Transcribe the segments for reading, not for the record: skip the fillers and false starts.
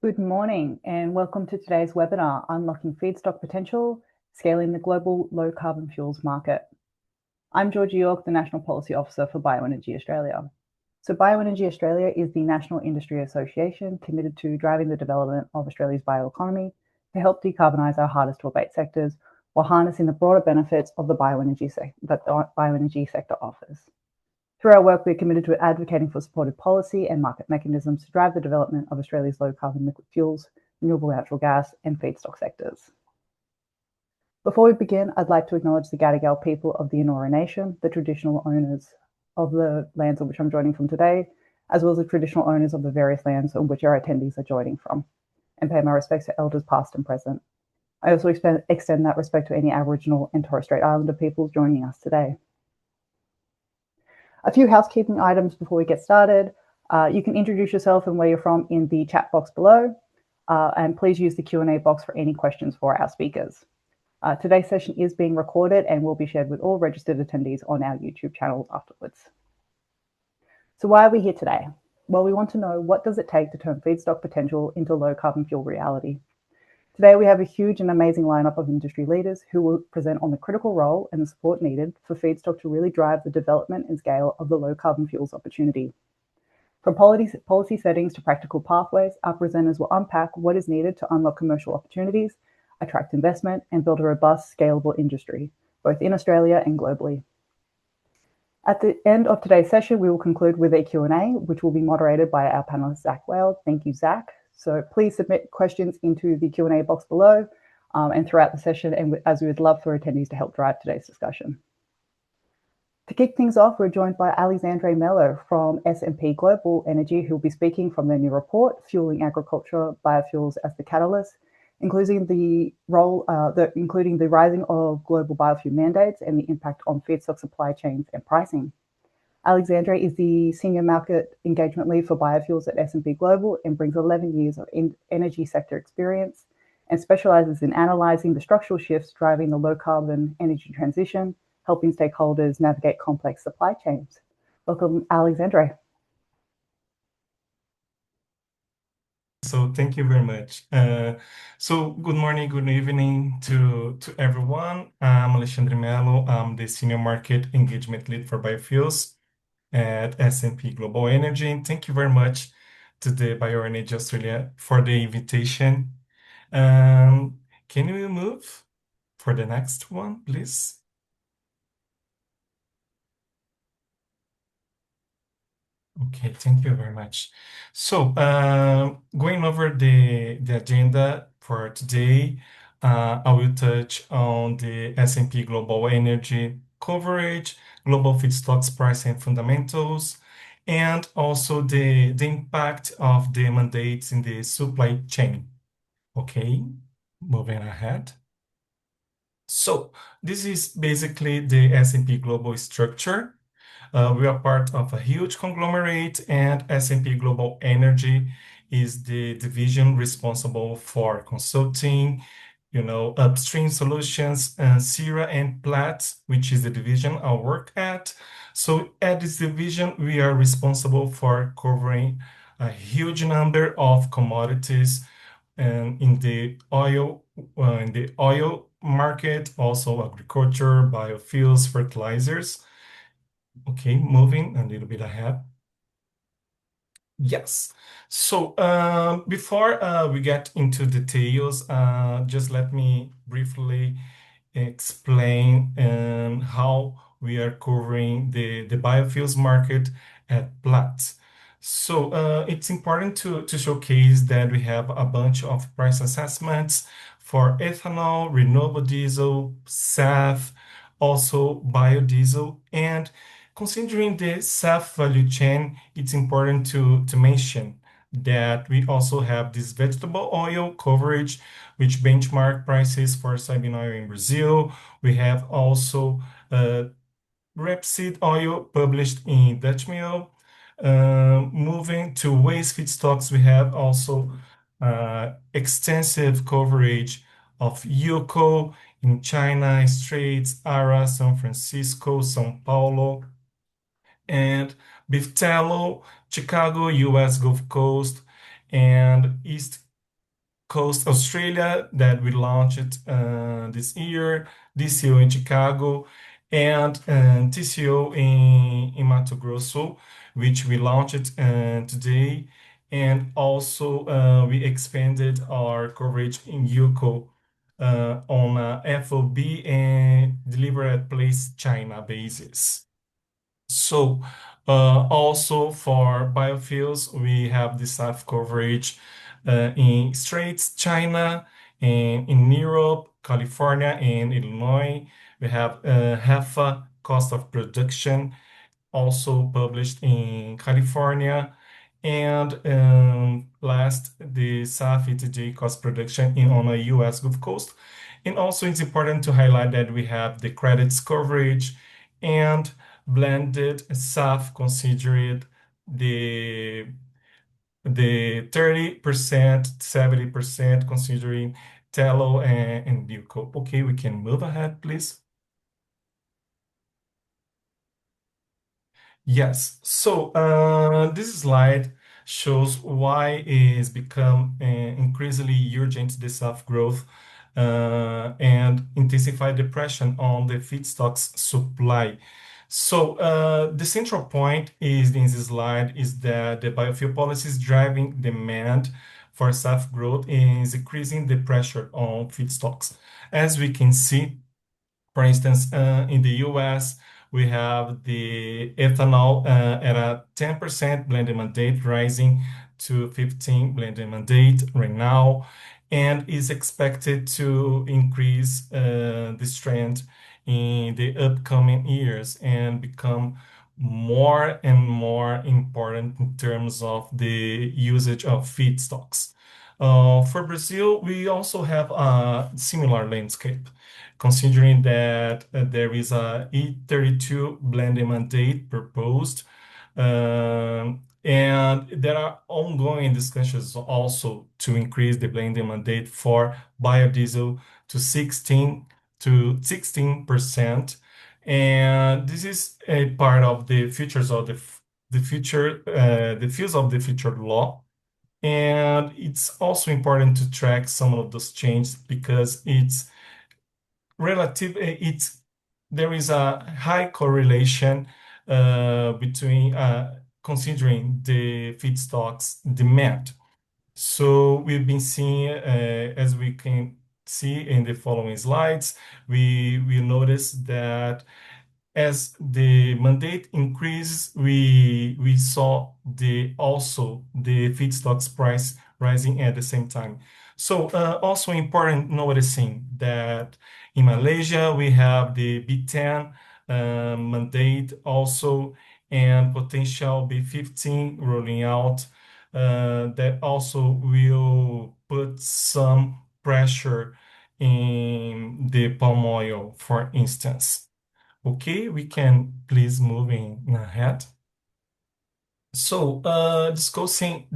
Good morning and welcome to today's webinar, Unlocking Feedstock Potential, Scaling the Global Low Carbon Fuels Market. I'm Georgia York, the National Policy Officer for Bioenergy Australia. So Bioenergy Australia is the national industry association committed to driving the development of Australia's bioeconomy to help decarbonise our hardest to abate sectors while harnessing the broader benefits of the bioenergy sector offers. Through our work, we're committed to advocating for supportive policy and market mechanisms to drive the development of Australia's low-carbon liquid fuels, renewable natural gas, and feedstock sectors. Before we begin, I'd like to acknowledge the Gadigal people of the Eora Nation, the traditional owners of the lands on which I'm joining from today, as well as the traditional owners of the various lands on which our attendees are joining from, and pay my respects to elders past and present. I also extend that respect to any Aboriginal and Torres Strait Islander peoples joining us today. A few housekeeping items before we get started. You can introduce yourself and where you're from in the chat box below, and please use the Q&A box for any questions for our speakers. Today's session is being recorded and will be shared with all registered attendees on our YouTube channel afterwards. So why are we here today? Well, we want to know, what does it take to turn feedstock potential into low carbon fuel reality? Today, we have a huge and amazing lineup of industry leaders who will present on the critical role and the support needed for feedstock to really drive the development and scale of the low carbon fuels opportunity. From policy settings to practical pathways, our presenters will unpack what is needed to unlock commercial opportunities, attract investment, and build a robust, scalable industry, both in Australia and globally. At the end of today's session, we will conclude with a Q&A, which will be moderated by our panelist, Zach Whale. Thank you, Zach. So please submit questions into the Q&A box below and throughout the session, and as we would love for attendees to help drive today's discussion. To kick things off, we're joined by Alexandre Melo from S&P Global Energy, who will be speaking from their new report, Fueling Agriculture, Biofuels as the Catalyst, including the rising of global biofuel mandates and the impact on feedstock supply chains and pricing. Alexandre is the Senior Market Engagement Lead for Biofuels at S&P Global and brings 11 years of energy sector experience and specializes in analyzing the structural shifts driving the low-carbon energy transition, helping stakeholders navigate complex supply chains. Welcome, Alexandre. So thank you very much. So good morning, good evening to everyone. I'm Alexandre Melo. I'm the Senior Market Engagement Lead for Biofuels at S&P Global Energy. And thank you very much to the Bioenergy Australia for the invitation. Can you move for the next one, please? Okay, thank you very much. So, going over the agenda for today, I will touch on the S&P Global Energy coverage, global feedstocks price and fundamentals, and also the impact of the mandates in the supply chain. Okay, moving ahead. So, this is basically the S&P Global structure. We are part of a huge conglomerate, and S&P Global Energy is the division responsible for consulting, upstream solutions, and Sierra and Platts, which is the division I work at. So at this division, we are responsible for covering a huge number of commodities and in the oil market, also agriculture, biofuels, fertilizers. Okay, moving a little bit ahead. Yes. So before we get into details, just let me briefly explain how we are covering the biofuels market at Platts. So it's important to showcase that we have a bunch of price assessments for ethanol, renewable diesel, SAF, also biodiesel, and considering the SAF value chain, it's important to mention that we also have this vegetable oil coverage, which benchmark prices for soybean oil in Brazil. We have also rapeseed oil published in Dutch Mill. Moving to waste feedstocks, we have also extensive coverage of UCO in China, Straits, ARA, San Francisco, São Paulo, and beef tallow, Chicago, US Gulf Coast, and East Coast, Australia, that we launched this year, DCO in Chicago, and TCO in Mato Grosso, which we launched today. And also, we expanded our coverage in UCO on a FOB and deliver at place China basis. So, also for biofuels, we have the SAF coverage in Straits, China, and in Europe, California, and Illinois. We have HEFA cost of production also published in California. And last, the SAF ETJ cost production on a US Gulf Coast. And also, it's important to highlight that we have the credits coverage and blended SAF considered the 30%, 70% considering tallow and Buco. Okay, we can move ahead, please. Yes. So this slide shows why it's become increasingly urgent the self-growth and intensify the pressure on the feedstocks supply. So the central point is in this slide is that the biofuel policy is driving demand for self-growth and is increasing the pressure on feedstocks. As we can see, for instance, in the US, we have the ethanol at a 10% blended mandate, rising to 15 blended mandate right now, and is expected to increase this trend in the upcoming years and become more and more important in terms of the usage of feedstocks. For Brazil, we also have a similar landscape considering that there is a E32 blending mandate proposed. And there are ongoing discussions also to increase the blending mandate for biodiesel to 16%. And this is a part of the futures of the future, the Fuels of the Future law. And it's also important to track some of those changes because it's relative it's there is a high correlation between considering the feedstocks demand. So we've been seeing, as we can see in the following slides, we notice that as the mandate increases, we saw also the feedstocks price rising at the same time. So also important noticing that in Malaysia we have the B10 mandate also and potential B15 rolling out that also will put some pressure in the palm oil, for instance. Okay, we can please moving ahead. So, discussing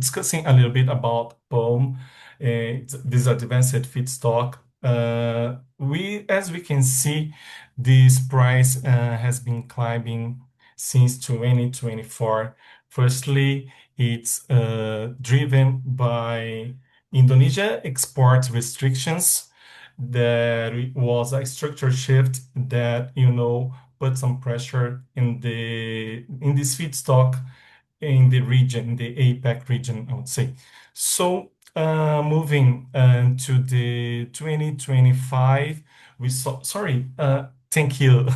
a little bit about palm, this advanced feedstock. As we can see, this price has been climbing since 2024. Firstly, it's driven by Indonesia export restrictions. There was a structure shift that put some pressure in this feedstock in the region, in the APAC region, I would say. So moving to the 2025, we saw, sorry, thank you.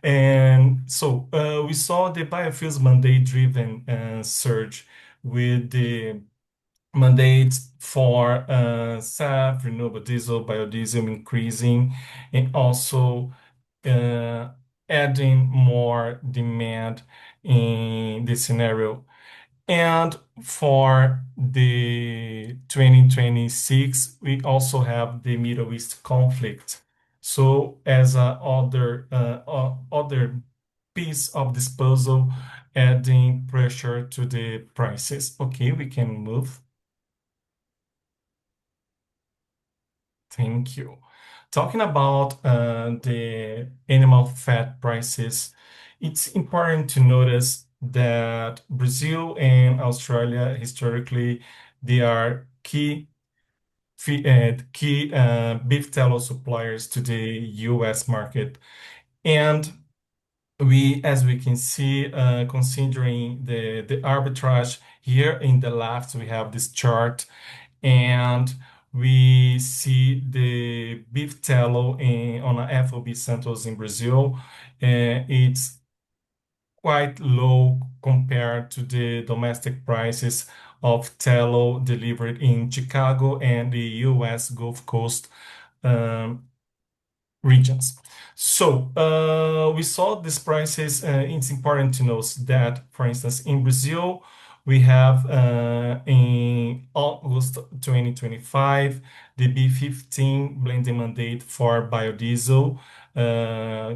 And so we saw the biofuels mandate driven surge with the mandates for SAF, renewable diesel, biodiesel increasing, and also uh, adding more demand in this scenario. And for the 2026, we also have the Middle East conflict. So as a other piece of this puzzle, adding pressure to the prices. Okay, we can move. Thank you. Talking about the animal fat prices, it's important to notice that Brazil and Australia historically they are key key beef tallow suppliers to the US market. And as we can see, considering the arbitrage here in the left, we have this chart, and we see the beef tallow on a FOB Santos in Brazil. It's quite low compared to the domestic prices of tallow delivered in Chicago and the US Gulf Coast um, regions. So we saw these prices. It's important to note that, for instance, in Brazil, we have in August 2025 the B15 blending mandate for biodiesel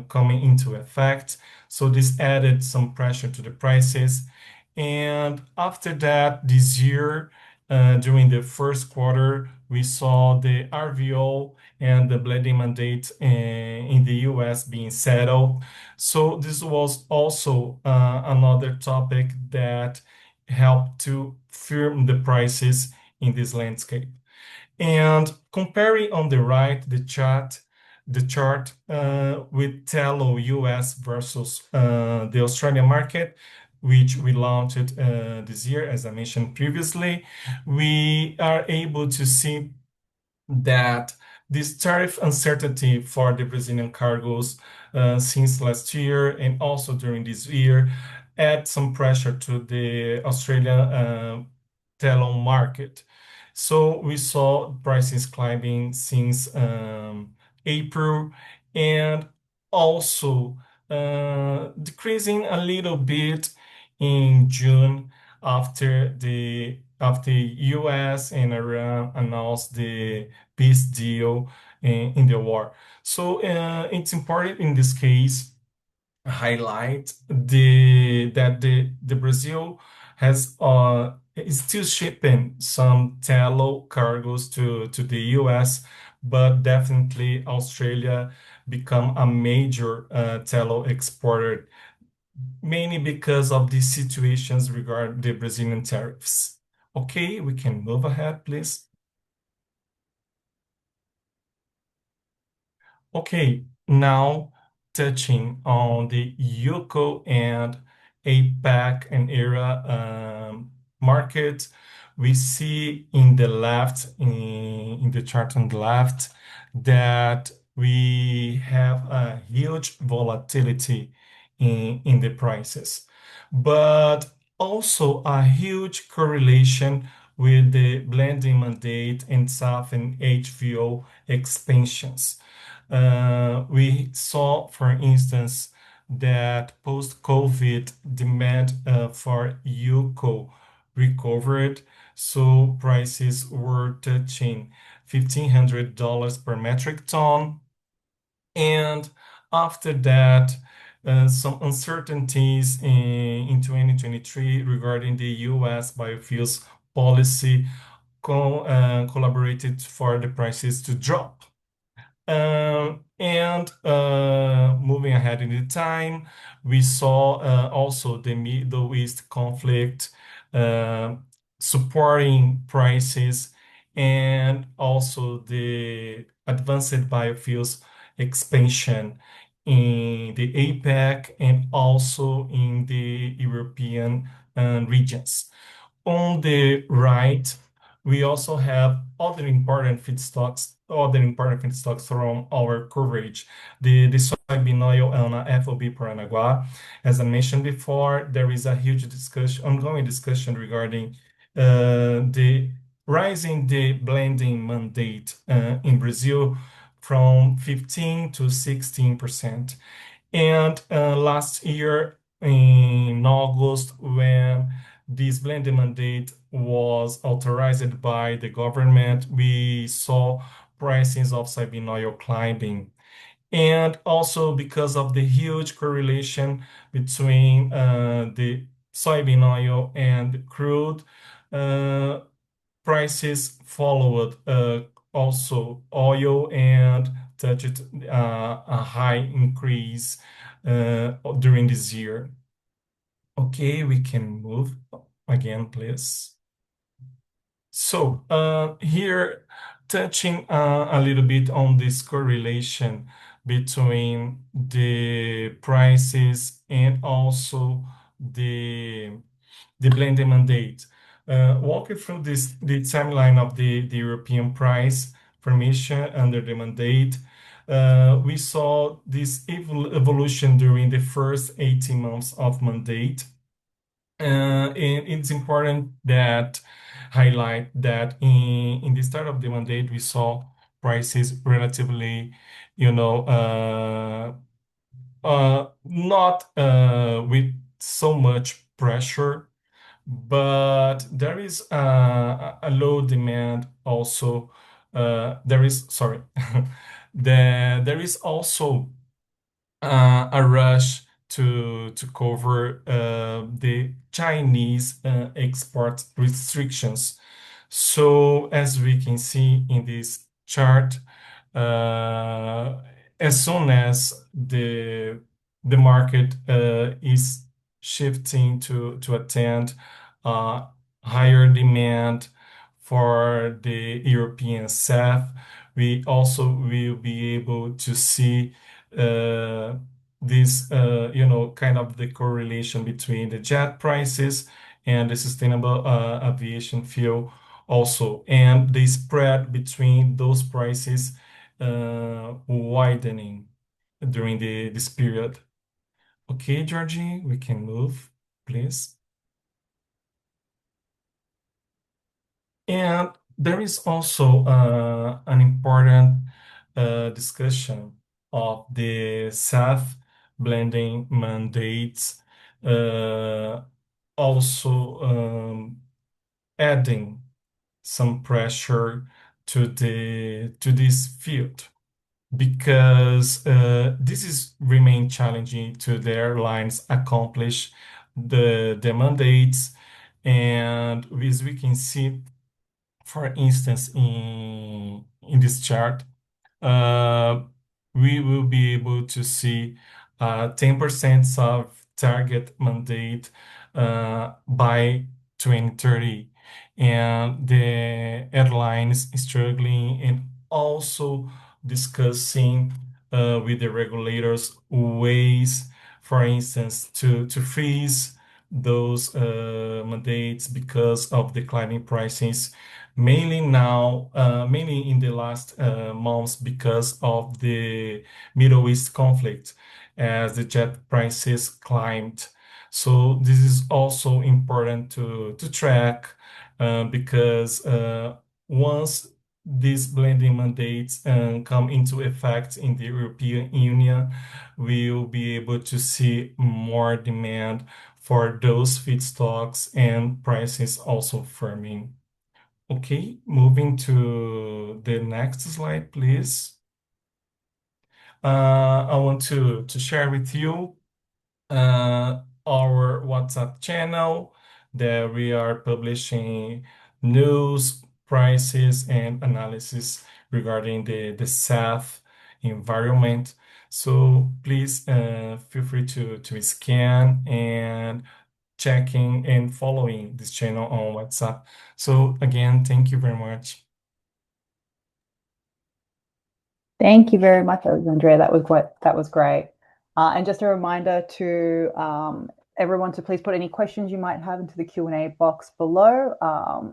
coming into effect. So this added some pressure to the prices. And after that, this year, during the first quarter, we saw the RVO and the blending mandate in the US being settled. So this was also another topic that helped to firm the prices in this landscape. And comparing on the right, the chart with tallow US versus the Australian market, which we launched this year, as I mentioned previously, we are able to see that this tariff uncertainty for the Brazilian cargoes since last year and also during this year add some pressure to the Australian tallow market. So we saw prices climbing since April and also decreasing a little bit in June after US and Iran announced the peace deal in the war. So it's important in this case highlight the Brazil has is still shipping some tallow cargoes to the US, but definitely Australia become a major tallow exporter, mainly because of these situations regarding the Brazilian tariffs. Okay, we can move ahead, please. Okay, now touching on the UCO and APAC and ERA market, we see in the left, in the chart on the left, that we have a huge volatility in the prices, but also a huge correlation with the blending mandate and SAF and HVO expansions. We saw, for instance, that post-COVID demand for UCO recovered, so prices were touching $1,500 per metric ton. And after that, some uncertainties in 2023 regarding the US biofuels policy collaborated for the prices to drop. And moving ahead in the time, we saw also the Middle East conflict uh, supporting prices and also the advanced biofuels expansion in the APAC and also in the European regions. On the right, we also have other important feedstocks from our coverage. The soybean oil on FOB Paranaguá. As I mentioned before, there is a huge ongoing discussion regarding the rising the blending mandate in Brazil from 15 to 16%. And last year in August, when this blending mandate was authorized by the government, we saw prices of soybean oil climbing. And also because of the huge correlation between the soybean oil and crude, uh, prices followed also oil and touched a high increase during this year. Okay, we can move again, please. So here touching a little bit on this correlation between the prices and also the blending mandate. Walking through the timeline of the European price formation under the mandate, we saw this evolution during the first 18 months of mandate. And it's important that highlight that in the start of the mandate, we saw prices relatively, not with so much pressure, but there is a low demand also. There is, sorry, there is also a rush to cover the Chinese export restrictions. So as we can see in this chart, uh, as soon as the market is shifting to attend higher demand for the European SAF, we also will be able to see uh, this, kind of the correlation between the jet prices and the sustainable aviation fuel also, and the spread between those prices widening during this period. Okay, Georgie, we can move, please. And there is also an important discussion of the SAF blending mandates, uh, also adding some pressure to this field because this is remain challenging to the airlines accomplish the mandates, and as we can see, for instance, in this chart, uh, we will be able to see 10% of target mandate by 2030, and the airlines struggling and also discussing with the regulators ways, for instance, to freeze those mandates because of declining prices, mainly now, mainly in the last months because of the Middle East conflict as the jet prices climbed. So this is also important to track because once these blending mandates come into effect in the European Union, we will be able to see more demand for those feedstocks and prices also firming. Okay, moving to the next slide, please. I want to share with you our WhatsApp channel that we are publishing news, prices, and analysis regarding the SAF environment. So please feel free to scan and checking and following this channel on WhatsApp. So again, thank you very much. Thank you very much, Alexandre. That was great. And just a reminder to everyone to please put any questions you might have into the Q&A box below,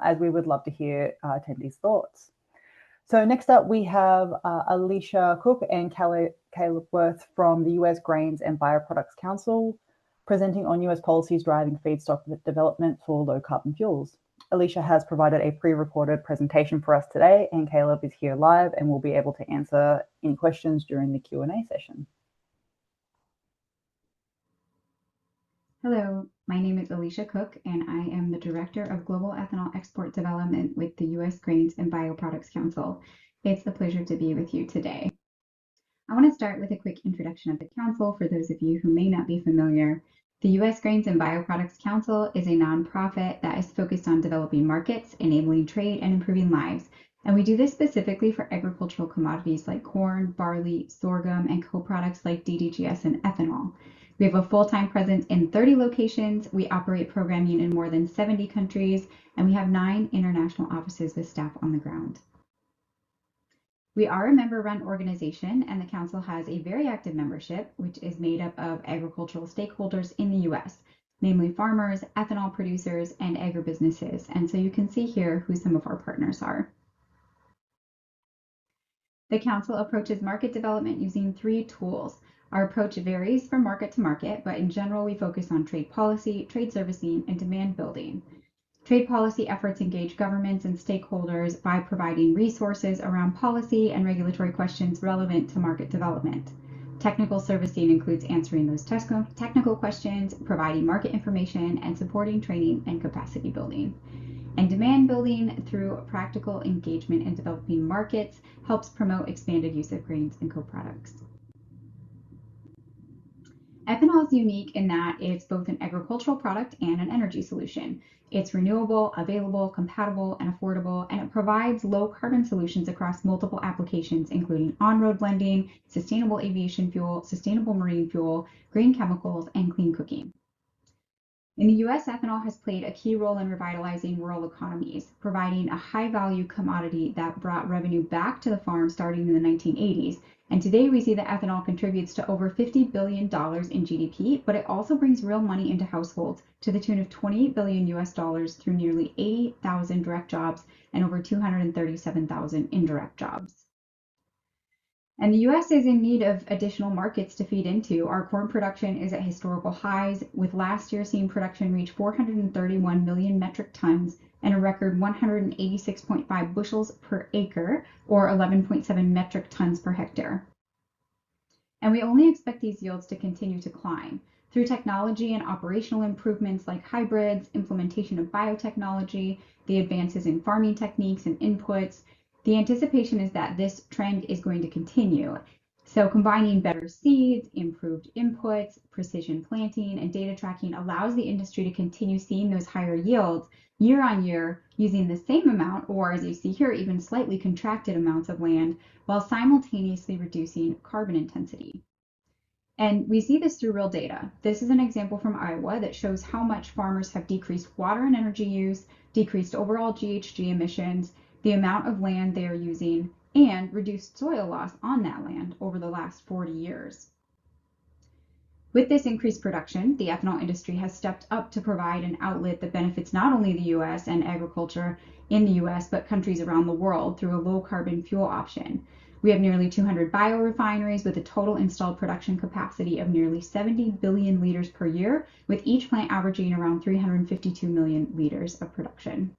as we would love to hear attendees' thoughts. So next up, we have Alicia Cook and Caleb Wurth from the US Grains and Bioproducts Council, presenting on US policies driving feedstock development for low carbon fuels. Alicia has provided a pre-recorded presentation for us today, and Caleb is here live and will be able to answer any questions during the Q&A session. Hello, my name is Alicia Cook, and I am the Director of Global Ethanol Export Development with the U.S. Grains and Bioproducts Council. It's a pleasure to be with you today. I want to start with a quick introduction of the Council for those of you who may not be familiar. The U.S. Grains and Bioproducts Council is a nonprofit that is focused on developing markets, enabling trade, and improving lives. And we do this specifically for agricultural commodities like corn, barley, sorghum, and co-products like DDGS and ethanol. We have a full-time presence in 30 locations. We operate programming in more than 70 countries, and we have 9 international offices with staff on the ground. We are a member-run organization, and the Council has a very active membership, which is made up of agricultural stakeholders in the U.S., namely farmers, ethanol producers, and agribusinesses. And so you can see here who some of our partners are. The Council approaches market development using 3 tools. Our approach varies from market to market, but in general, we focus on trade policy, trade servicing, and demand building. Trade policy efforts engage governments and stakeholders by providing resources around policy and regulatory questions relevant to market development. Technical servicing includes answering those technical questions, providing market information, and supporting training and capacity building. And demand building through practical engagement in developing markets helps promote expanded use of grains and co-products. Ethanol is unique in that it's both an agricultural product and an energy solution. It's renewable, available, compatible, and affordable, and it provides low carbon solutions across multiple applications, including on-road blending, sustainable aviation fuel, sustainable marine fuel, green chemicals, and clean cooking. In the US, ethanol has played a key role in revitalizing rural economies, providing a high-value commodity that brought revenue back to the farm starting in the 1980s. And today we see that ethanol contributes to over $50 billion in GDP, but it also brings real money into households to the tune of $28 billion US through nearly 80,000 direct jobs and over 237,000 indirect jobs. And the US is in need of additional markets to feed into. Our corn production is at historical highs, with last year seeing production reach 431 million metric tons and a record 186.5 bushels per acre, or 11.7 metric tons per hectare. And we only expect these yields to continue to climb. Through technology and operational improvements like hybrids, implementation of biotechnology, the advances in farming techniques and inputs, the anticipation is that this trend is going to continue. So combining better seeds, improved inputs, precision planting, and data tracking allows the industry to continue seeing those higher yields year on year using the same amount, or as you see here, even slightly contracted amounts of land, while simultaneously reducing carbon intensity. And we see this through real data. This is an example from Iowa that shows how much farmers have decreased water and energy use, decreased overall GHG emissions, the amount of land they are using, and reduced soil loss on that land over the last 40 years. With this increased production, the ethanol industry has stepped up to provide an outlet that benefits not only the US and agriculture in the US, but countries around the world through a low carbon fuel option. We have nearly 200 biorefineries with a total installed production capacity of nearly 70 billion liters per year, with each plant averaging around 352 million liters of production.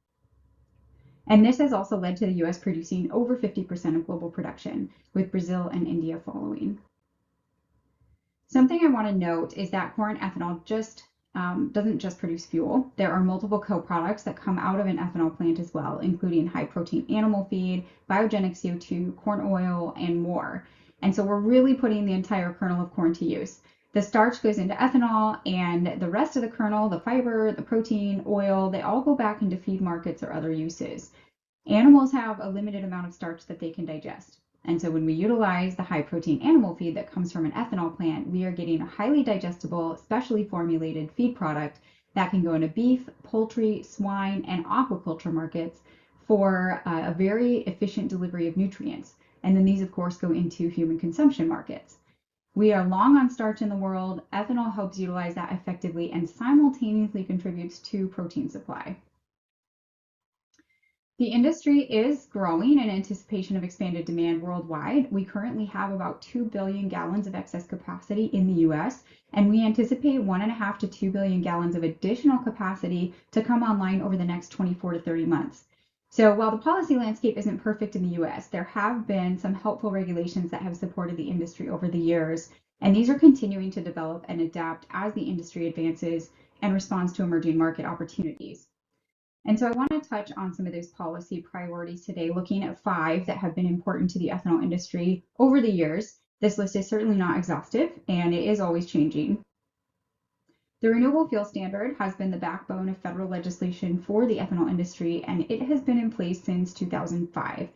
And this has also led to the US producing over 50% of global production, with Brazil and India following. Something I want to note is that corn ethanol doesn't just produce fuel. There are multiple co-products that come out of an ethanol plant as well, including high protein animal feed, biogenic CO2, corn oil, and more. And so we're really putting the entire kernel of corn to use. The starch goes into ethanol, and the rest of the kernel, the fiber, the protein, oil, they all go back into feed markets or other uses. Animals have a limited amount of starch that they can digest. And so when we utilize the high protein animal feed that comes from an ethanol plant, we are getting a highly digestible, specially formulated feed product that can go into beef, poultry, swine, and aquaculture markets for a very efficient delivery of nutrients. And then these, of course, go into human consumption markets. We are long on starch in the world. Ethanol helps utilize that effectively and simultaneously contributes to protein supply. The industry is growing in anticipation of expanded demand worldwide. We currently have about 2 billion gallons of excess capacity in the US, and we anticipate 1.5 to 2 billion gallons of additional capacity to come online over the next 24 to 30 months. So while the policy landscape isn't perfect in the US, there have been some helpful regulations that have supported the industry over the years, and these are continuing to develop and adapt as the industry advances and responds to emerging market opportunities. And so I want to touch on some of those policy priorities today, looking at 5 that have been important to the ethanol industry over the years. This list is certainly not exhaustive, and it is always changing. The Renewable Fuel Standard has been the backbone of federal legislation for the ethanol industry, and it has been in place since 2005.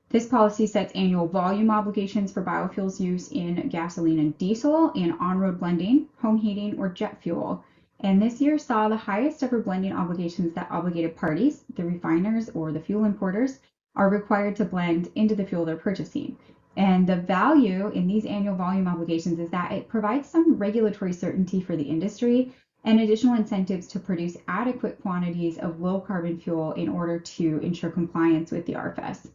This policy sets annual volume obligations for biofuels use in gasoline and diesel, in on-road blending, home heating, or jet fuel. And this year saw the highest ever blending obligations that obligated parties, the refiners or the fuel importers, are required to blend into the fuel they're purchasing. And the value in these annual volume obligations is that it provides some regulatory certainty for the industry and additional incentives to produce adequate quantities of low carbon fuel in order to ensure compliance with the RFS.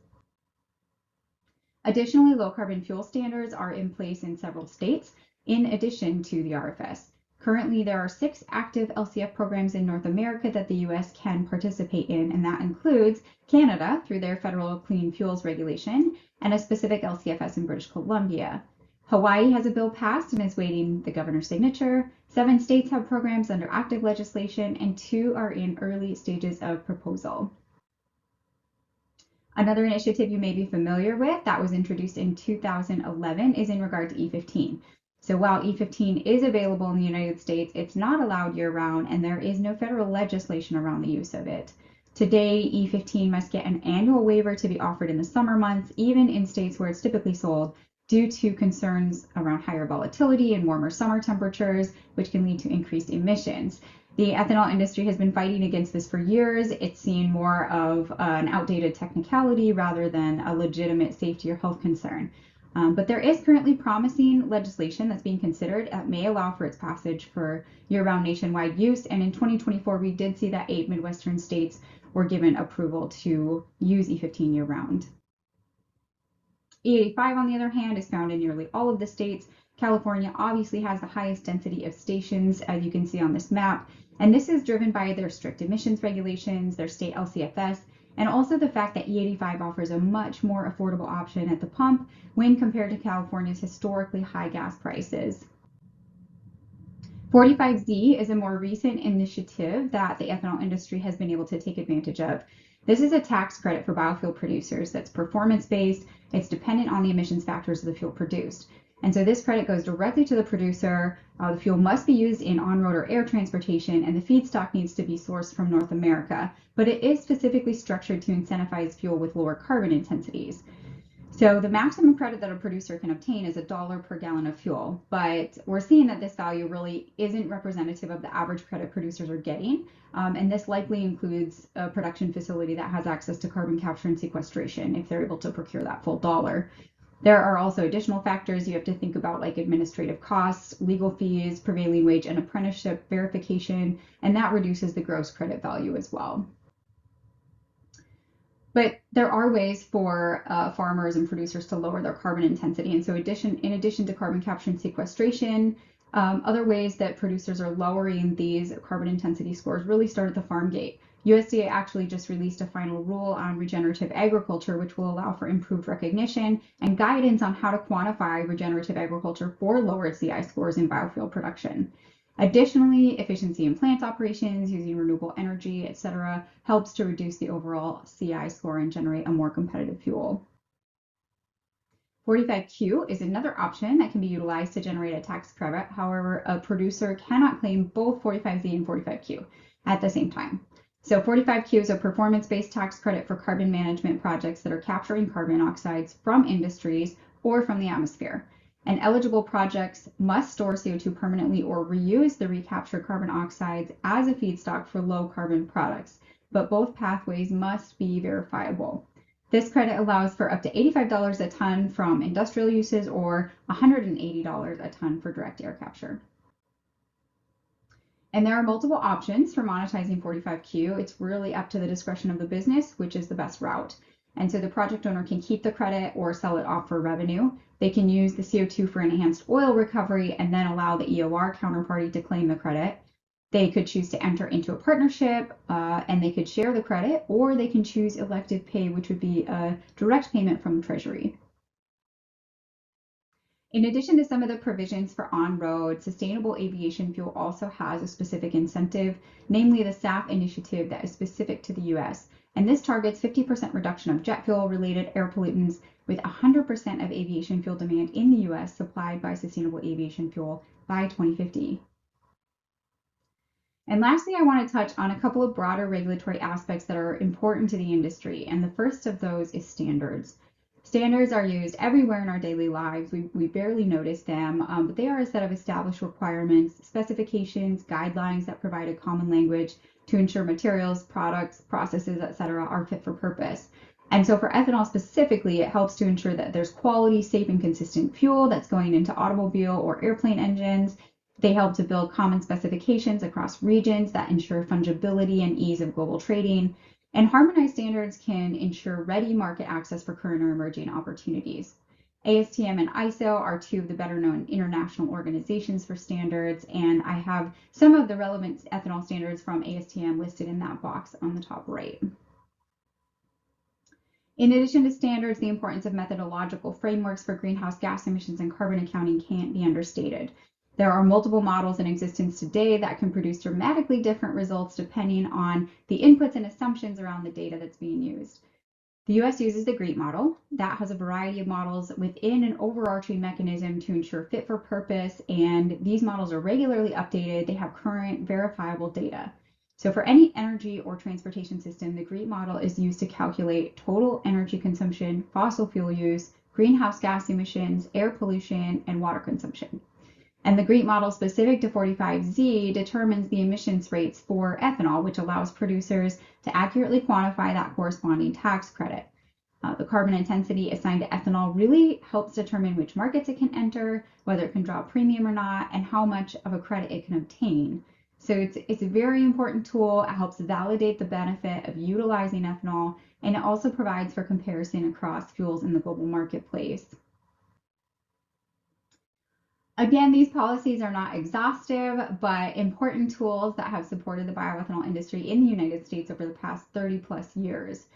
Additionally, low carbon fuel standards are in place in several states in addition to the RFS. Currently, there are 6 active LCF programs in North America that the U.S. can participate in, and that includes Canada through their federal clean fuels regulation and a specific LCFS in British Columbia. Hawaii has a bill passed and is waiting the governor's signature. 7 states have programs under active legislation, and 2 are in early stages of proposal. Another initiative you may be familiar with that was introduced in 2011 is in regard to E15. So while E15 is available in the United States, it's not allowed year-round, and there is no federal legislation around the use of it. Today, E15 must get an annual waiver to be offered in the summer months, even in states where it's typically sold, due to concerns around higher volatility and warmer summer temperatures, which can lead to increased emissions. The ethanol industry has been fighting against this for years. It's seen more of an outdated technicality rather than a legitimate safety or health concern. But there is currently promising legislation that's being considered that may allow for its passage for year-round nationwide use. And in 2024, we did see that 8 Midwestern states were given approval to use E15 year-round. E85, on the other hand, is found in nearly all of the states. California obviously has the highest density of stations, as you can see on this map. And this is driven by their strict emissions regulations, their state LCFS, and also the fact that E85 offers a much more affordable option at the pump when compared to California's historically high gas prices. 45Z is a more recent initiative that the ethanol industry has been able to take advantage of. This is a tax credit for biofuel producers that's performance-based. It's dependent on the emissions factors of the fuel produced. And so this credit goes directly to the producer. The fuel must be used in on-road or air transportation, and the feedstock needs to be sourced from North America. But it is specifically structured to incentivize fuel with lower carbon intensities. So the maximum credit that a producer can obtain is $1 per gallon of fuel. But we're seeing that this value really isn't representative of the average credit producers are getting. And this likely includes a production facility that has access to carbon capture and sequestration if they're able to procure that full dollar. There are also additional factors you have to think about, like administrative costs, legal fees, prevailing wage and apprenticeship verification, and that reduces the gross credit value as well. But there are ways for farmers and producers to lower their carbon intensity. And so in addition to carbon capture and sequestration, other ways that producers are lowering these carbon intensity scores really start at the farm gate. USDA actually just released a final rule on regenerative agriculture, which will allow for improved recognition and guidance on how to quantify regenerative agriculture for lower CI scores in biofuel production. Additionally, efficiency in plant operations using renewable energy, etc., helps to reduce the overall CI score and generate a more competitive fuel. 45Q is another option that can be utilized to generate a tax credit. However, a producer cannot claim both 45Z and 45Q at the same time. So 45Q is a performance-based tax credit for carbon management projects that are capturing carbon oxides from industries or from the atmosphere. And eligible projects must store CO2 permanently or reuse the recaptured carbon oxides as a feedstock for low carbon products, but both pathways must be verifiable. This credit allows for up to $85 a ton from industrial uses or $180 a ton for direct air capture. And there are multiple options for monetizing 45Q. It's really up to the discretion of the business, which is the best route. And so the project owner can keep the credit or sell it off for revenue. They can use the CO2 for enhanced oil recovery and then allow the EOR counterparty to claim the credit. They could choose to enter into a partnership and they could share the credit, or they can choose elective pay, which would be a direct payment from the Treasury. In addition to some of the provisions for on-road, sustainable aviation fuel also has a specific incentive, namely the SAF initiative that is specific to the US. And this targets 50% reduction of jet fuel-related air pollutants with 100% of aviation fuel demand in the US supplied by sustainable aviation fuel by 2050. And lastly, I want to touch on a couple of broader regulatory aspects that are important to the industry. And the first of those is standards. Standards are used everywhere in our daily lives. We barely notice them, but they are a set of established requirements, specifications, guidelines that provide a common language to ensure materials, products, processes, etc. are fit for purpose. And so for ethanol specifically, it helps to ensure that there's quality, safe, and consistent fuel that's going into automobile or airplane engines. They help to build common specifications across regions that ensure fungibility and ease of global trading. And harmonized standards can ensure ready market access for current or emerging opportunities. ASTM and ISO are two of the better known international organizations for standards, and I have some of the relevant ethanol standards from ASTM listed in that box on the top right. In addition to standards, the importance of methodological frameworks for greenhouse gas emissions and carbon accounting can't be understated. There are multiple models in existence today that can produce dramatically different results depending on the inputs and assumptions around the data that's being used. The US uses the GREET model that has a variety of models within an overarching mechanism to ensure fit for purpose, and these models are regularly updated. They have current verifiable data. So for any energy or transportation system, the GREET model is used to calculate total energy consumption, fossil fuel use, greenhouse gas emissions, air pollution, and water consumption. And the GREET model specific to 45Z determines the emissions rates for ethanol, which allows producers to accurately quantify that corresponding tax credit. The carbon intensity assigned to ethanol really helps determine which markets it can enter, whether it can draw a premium or not, and how much of a credit it can obtain. So it's a very important tool. It helps validate the benefit of utilizing ethanol, and it also provides for comparison across fuels in the global marketplace. Again, these policies are not exhaustive, but important tools that have supported the bioethanol industry in the United States over the past 30 plus years.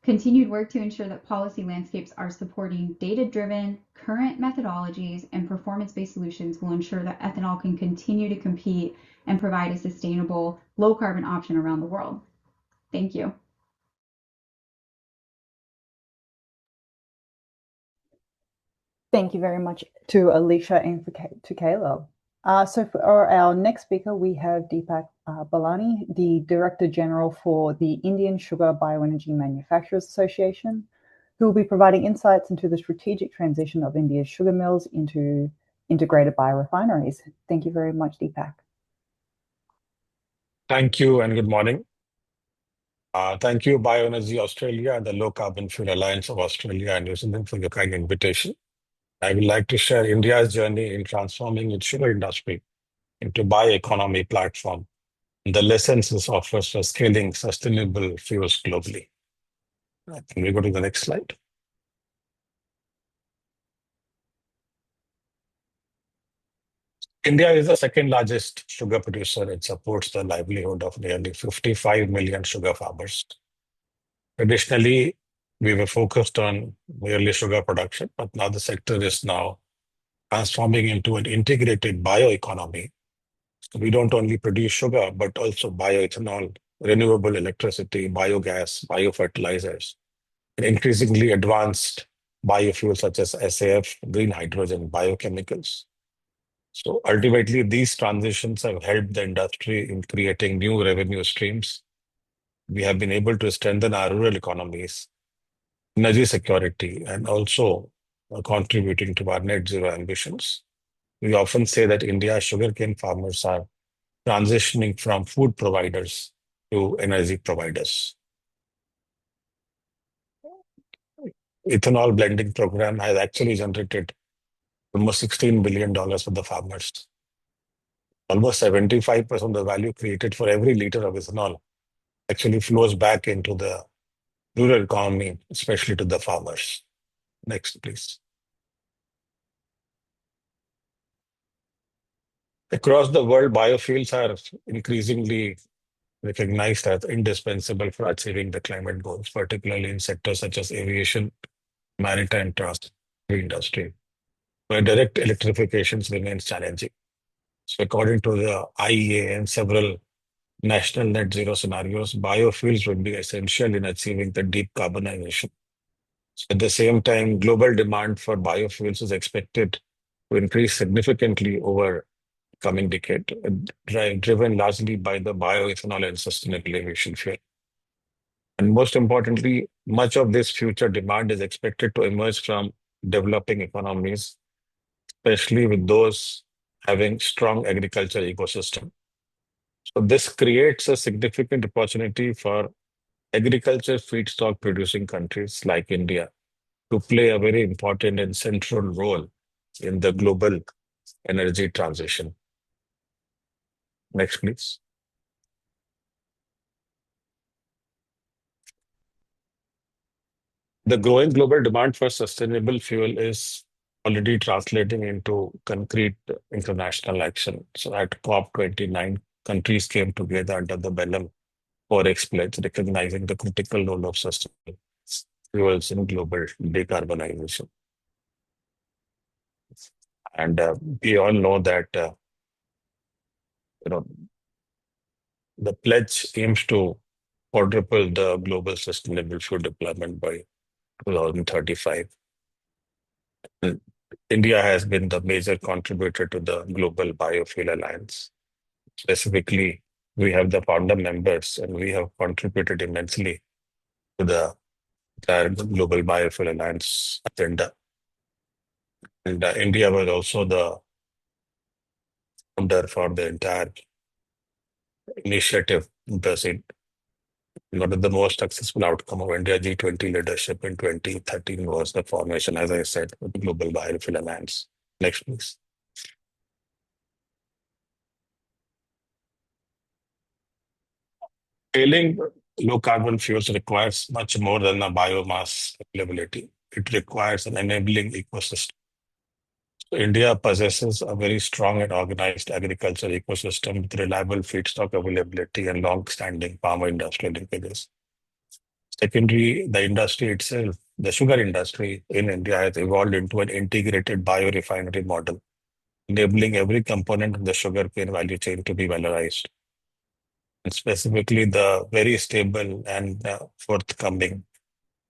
Continued work to ensure that policy landscapes are supporting data-driven, current methodologies, and performance-based solutions will ensure that ethanol can continue to compete and provide a sustainable, low-carbon option around the world. Thank you. Thank you very much to Alicia and to Caleb. So for our next speaker, we have Deepak Balani, the Director General for the Indian Sugar Bioenergy Manufacturers Association, who will be providing insights into the strategic transition of India's sugar mills into integrated biorefineries. Thank you very much, Deepak. Thank you and good morning. Thank you, Bioenergy Australia and the Low Carbon Fuel Alliance of Australia and New Zealand for your kind invitation. I would like to share India's journey in transforming its sugar industry into bioeconomy platform and the lessons this offers for scaling sustainable fuels globally. Can we go to the next slide? India is the second largest sugar producer. It supports the livelihood of nearly 55 million sugar farmers. Traditionally, we were focused on merely sugar production, but now the sector is now transforming into an integrated bioeconomy. So we don't only produce sugar, but also bioethanol, renewable electricity, biogas, biofertilizers, and increasingly advanced biofuels such as SAF, green hydrogen, biochemicals. So ultimately, these transitions have helped the industry in creating new revenue streams. We have been able to strengthen our rural economies, energy security, and also contributing to our net zero ambitions. We often say that India's sugarcane farmers are transitioning from food providers to energy providers. Ethanol blending program has actually generated almost $16 billion for the farmers. Almost 75% of the value created for every liter of ethanol actually flows back into the rural economy, especially to the farmers. Next, please. Across the world, biofuels are increasingly recognized as indispensable for achieving the climate goals, particularly in sectors such as aviation, maritime transport, industry, where direct electrification remains challenging. So according to the IEA and several national net zero scenarios, biofuels would be essential in achieving the decarbonization. So at the same time, global demand for biofuels is expected to increase significantly over coming decade, driven largely by the bioethanol and sustainable aviation fuel. And most importantly, much of this future demand is expected to emerge from developing economies, especially with those having strong agriculture ecosystem. So this creates a significant opportunity for agriculture feedstock producing countries like India to play a very important and central role in the global energy transition. Next, please. The growing global demand for sustainable fuel is already translating into concrete international action. So at COP29, countries came together under the Bellum Forex pledge, recognizing the critical role of sustainable fuels in global decarbonization. And we all know that you know the pledge aims to quadruple the global sustainable fuel deployment by 2035. And India has been the major contributor to the Global Biofuel Alliance. Specifically, we have the founder members, and we have contributed immensely to the Global Biofuel Alliance agenda. And India was also the founder for the entire initiative. One of the most successful outcome of India G20 leadership in 2013 was the formation, as I said, of the Global Biofuel Alliance. Next, please. Scaling low carbon fuels requires much more than a biomass availability. It requires an enabling ecosystem. So India possesses a very strong and organized agriculture ecosystem with reliable feedstock availability and long-standing farmer industrial linkages. Secondly, the industry itself, the sugar industry in India has evolved into an integrated biorefinery model, enabling every component of the sugarcane value chain to be valorized. And specifically, the very stable and forthcoming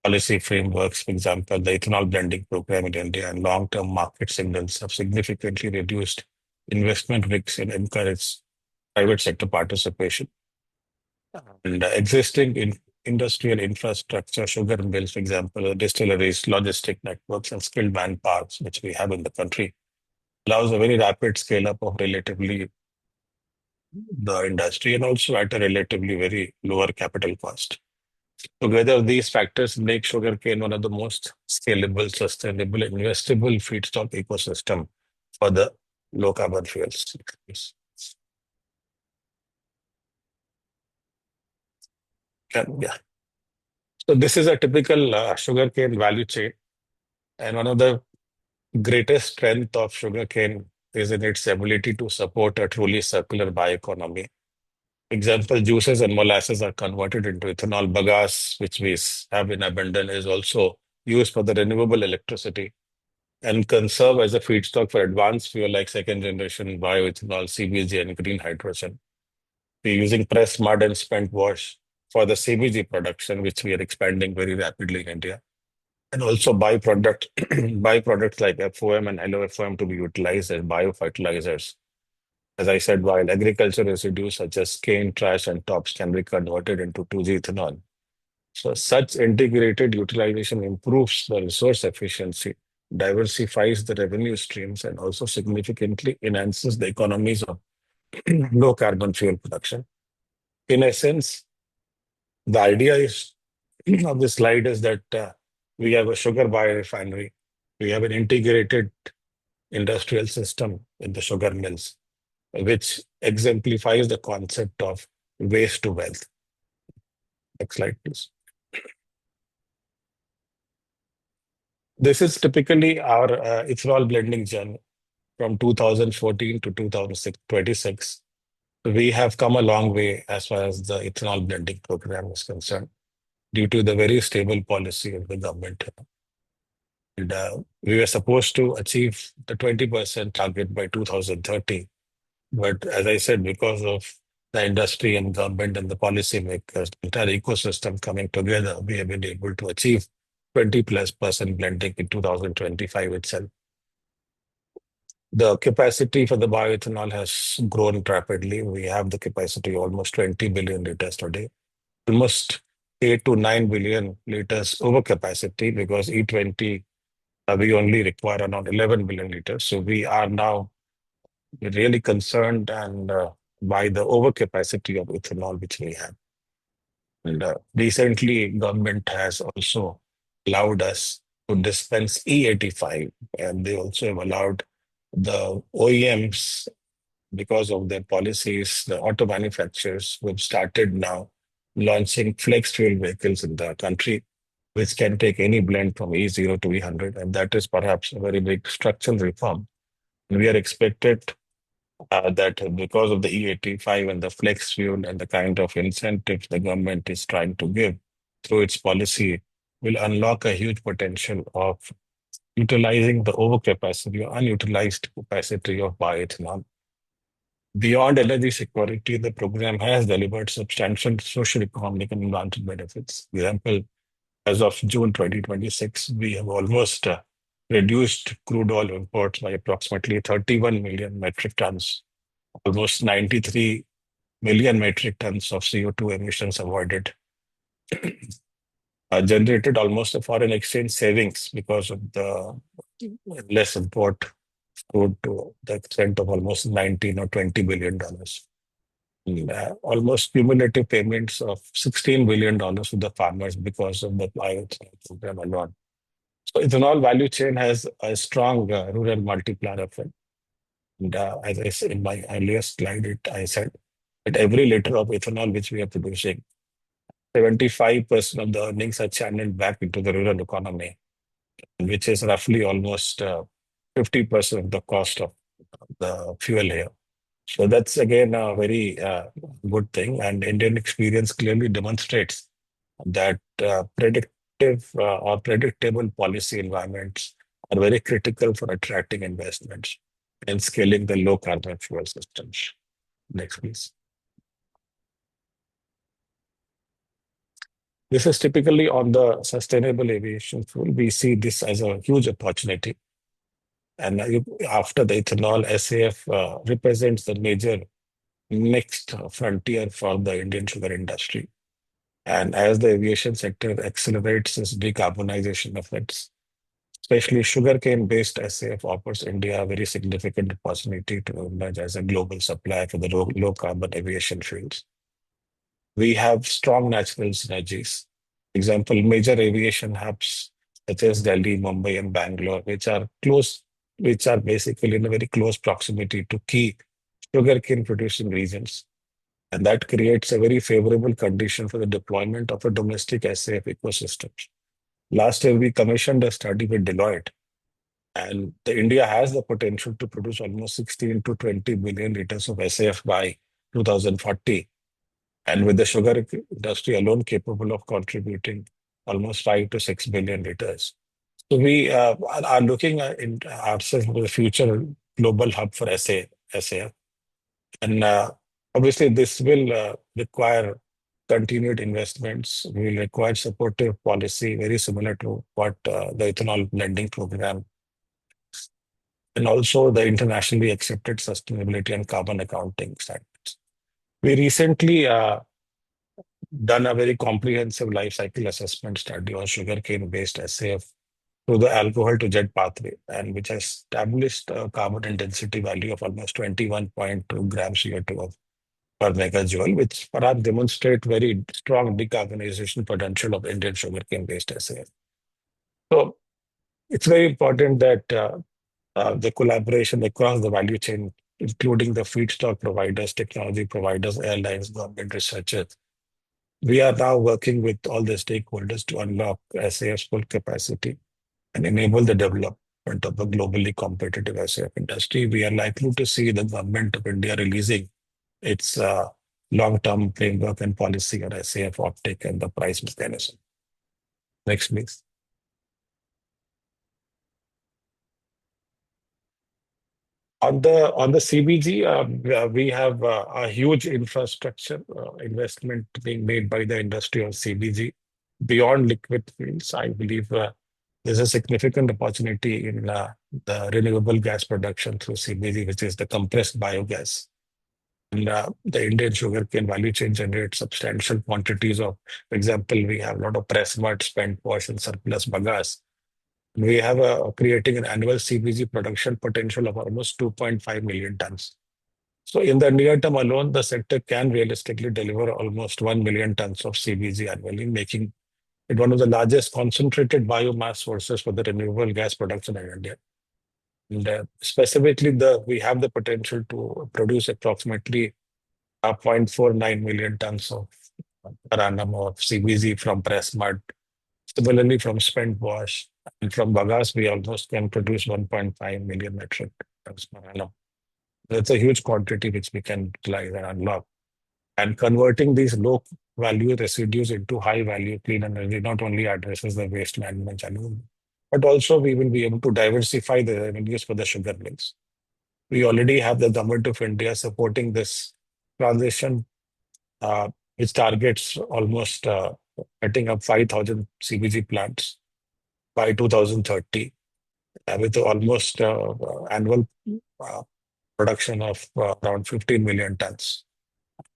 policy frameworks, for example, the ethanol blending program in India and long-term market signals have significantly reduced investment risks and encouraged private sector participation. And existing industrial infrastructure, sugar mills, for example, distilleries, logistic networks, and skilled manpower, which we have in the country, allows a very rapid scale-up of relatively the industry and also at a relatively very lower capital cost. Together, these factors make sugarcane one of the most scalable, sustainable, investable feedstock ecosystem for the low carbon fuels. Yeah. So this is a typical sugarcane value chain, and one of the greatest strength of sugarcane is in its ability to support a truly circular bioeconomy. Example, juices and molasses are converted into ethanol. Bagasse, which we have in abundance, is also used for the renewable electricity and can serve as a feedstock for advanced fuel like second generation bioethanol, CBG, and green hydrogen. We're using pressed mud and spent wash for the CBG production, which we are expanding very rapidly in India. And also byproducts like FOM and LOFOM to be utilized as biofertilizers. As I said, while agriculture residues such as cane, trash, and tops can be converted into 2G ethanol. So such integrated utilization improves the resource efficiency, diversifies the revenue streams, and also significantly enhances the economies of low carbon fuel production. In essence, the idea is of this slide is that we have a sugar biorefinery, we have an integrated industrial system in the sugar mills, which exemplifies the concept of waste to wealth. Next slide, please. This is typically our ethanol blending journey from 2014 to 2026. We have come a long way as far as the ethanol blending program is concerned due to the very stable policy of the government. And we were supposed to achieve the 20% target by 2030. But as I said, because of the industry and government and the policymakers, the entire ecosystem coming together, we have been able to achieve 20+% blending in 2025 itself. The capacity for the bioethanol has grown rapidly. We have the capacity of almost 20 billion liters today, almost 8 to 9 billion liters over capacity because E20, we only require around 11 billion liters. So we are now really concerned and by the overcapacity of ethanol which we have. And recently, government has also allowed us to dispense E85, and they also have allowed the OEMs, because of their policies, the auto manufacturers who have started now launching flex fuel vehicles in the country, which can take any blend from E0 to E100. And that is perhaps a very big structural reform. And we are expected that because of the E85 and the flex fuel and the kind of incentives the government is trying to give through its policy, will unlock a huge potential of utilizing the overcapacity or unutilized capacity of bioethanol. Beyond energy security, the program has delivered substantial social, economic, and environmental benefits. For example, as of June 2026, we have almost reduced crude oil imports by approximately 31 million metric tons, almost 93 million metric tons of CO2 emissions avoided, generated almost a foreign exchange savings because of the less import crude to the extent of almost 19 or $20 billion. Almost cumulative payments of $16 billion to the farmers because of the bioethanol program alone. So ethanol value chain has a strong rural multiplier effect. And as I said in my earlier slide, I said that every liter of ethanol which we are producing, 75% of the earnings are channeled back into the rural economy, which is roughly almost 50% of the cost of the fuel here. So that's again a very good thing. And Indian experience clearly demonstrates that predictive or predictable policy environments are very critical for attracting investments and scaling the low carbon fuel systems. Next, please. This is typically on the sustainable aviation fuel. We see this as a huge opportunity. And after the ethanol, SAF represents the major next frontier for the Indian sugar industry. And as the aviation sector accelerates its decarbonization efforts, especially sugarcane-based SAF offers India a very significant opportunity to emerge as a global supplier for the low-carbon aviation fuels. We have strong natural synergies. Example, major aviation hubs such as Delhi, Mumbai, and Bangalore, which are basically in a very close proximity to key sugarcane producing regions. And that creates a very favorable condition for the deployment of a domestic SAF ecosystem. Last year, we commissioned a study with Deloitte, and India has the potential to produce almost 16 to 20 billion liters of SAF by 2040. And with the sugar industry alone capable of contributing almost 5 to 6 billion liters. So we are looking at ourselves for the future global hub for SAF. And obviously, this will require continued investments. We will require supportive policy, very similar to what the ethanol blending program, and also the internationally accepted sustainability and carbon accounting standards. We recently done a very comprehensive life cycle assessment study on sugarcane-based SAF through the alcohol to jet pathway, and which has established a carbon intensity value of almost 21.2 grams CO2 per megajoule, which perhaps demonstrate very strong decarbonization potential of Indian sugarcane-based SAF. So it's very important that the collaboration across the value chain, including the feedstock providers, technology providers, airlines, government researchers. We are now working with all the stakeholders to unlock SAF's full capacity and enable the development of a globally competitive SAF industry. We are likely to see the government of India releasing its long-term framework and policy on SAF offtake and the price mechanism. Next, please. On the CBG, we have a huge infrastructure investment being made by the industry on CBG. Beyond liquid fuels, I believe there's a significant opportunity in the renewable gas production through CBG, which is the compressed biogas. And the Indian sugarcane value chain generates substantial quantities of, for example, we have a lot of press mud, spent wash, and surplus bagasse. We have creating an annual CBG production potential of almost 2.5 million tons. So in the near term alone, the sector can realistically deliver almost 1 million tons of CBG annually, making it one of the largest concentrated biomass sources for the renewable gas production in India. And specifically, we have the potential to produce approximately 0.49 million tons of per annum of CBG from pressed mud. Similarly, from spent wash and from bagasse, we almost can produce 1.5 million metric tons per annum. That's a huge quantity which we can utilize and unlock. And converting these low value residues into high value clean energy not only addresses the waste management challenge, but also we will be able to diversify the revenues for the sugar mills. We already have the government of India supporting this transition, which targets almost setting up 5,000 CBG plants by 2030, with almost annual production of around 15 million tons.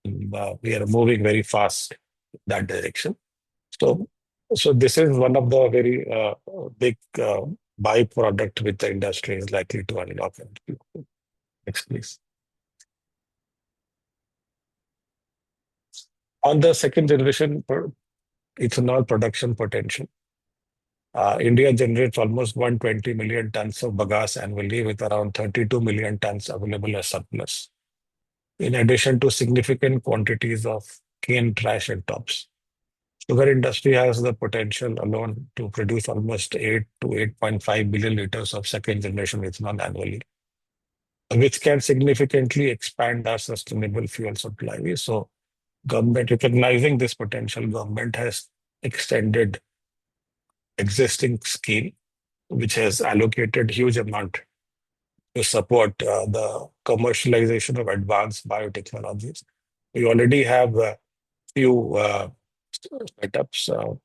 We are moving very fast in that direction. So this is one of the very big byproduct which the industry is likely to unlock. Next, please. On the second generation ethanol production potential, India generates almost 120 million tons of bagasse annually, with around 32 million tons available as surplus, in addition to significant quantities of cane trash and tops. Sugar industry has the potential alone to produce almost 8 to 8.5 billion liters of second generation ethanol annually, which can significantly expand our sustainable fuel supply. So government, recognizing this potential, government has extended existing scheme, which has allocated huge amount to support the commercialization of advanced biotechnologies. We already have a few setups.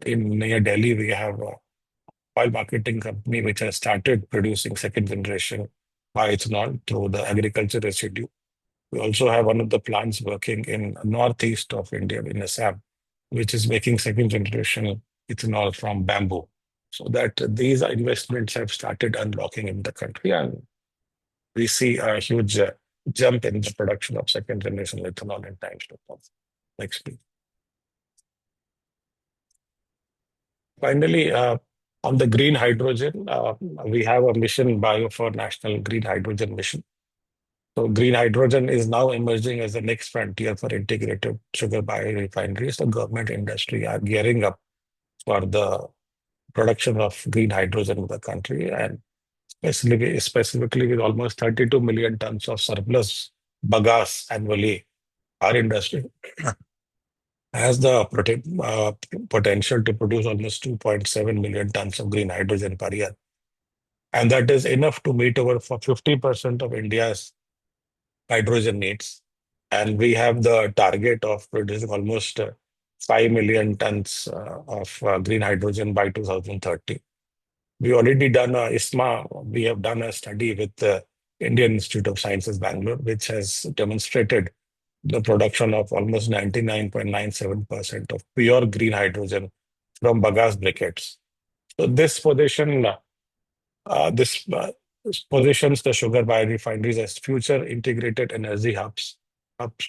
In near Delhi, we have a oil marketing company which has started producing second generation bioethanol through the agriculture residue. We also have one of the plants working in northeast of India, in Assam, which is making second generation ethanol from bamboo. So that these investments have started unlocking in the country, and we see a huge jump in the production of second generation ethanol in times to come. Next, please. Finally, on the green hydrogen, we have a mission, Bio for National Green Hydrogen Mission. So green hydrogen is now emerging as the next frontier for integrated sugar biorefineries. The government industry are gearing up for the production of green hydrogen in the country, and specifically with almost 32 million tons of surplus bagasse annually, our industry has the potential to produce almost 2.7 million tons of green hydrogen per year. And that is enough to meet over for 50% of India's hydrogen needs. And we have the target of producing almost 5 million tons of green hydrogen by 2030. We already done ISMA. We have done a study with the Indian Institute of Sciences, Bangalore, which has demonstrated the production of almost 99.97% of pure green hydrogen from bagasse briquettes. So this positions the sugar biorefineries as future integrated energy hubs,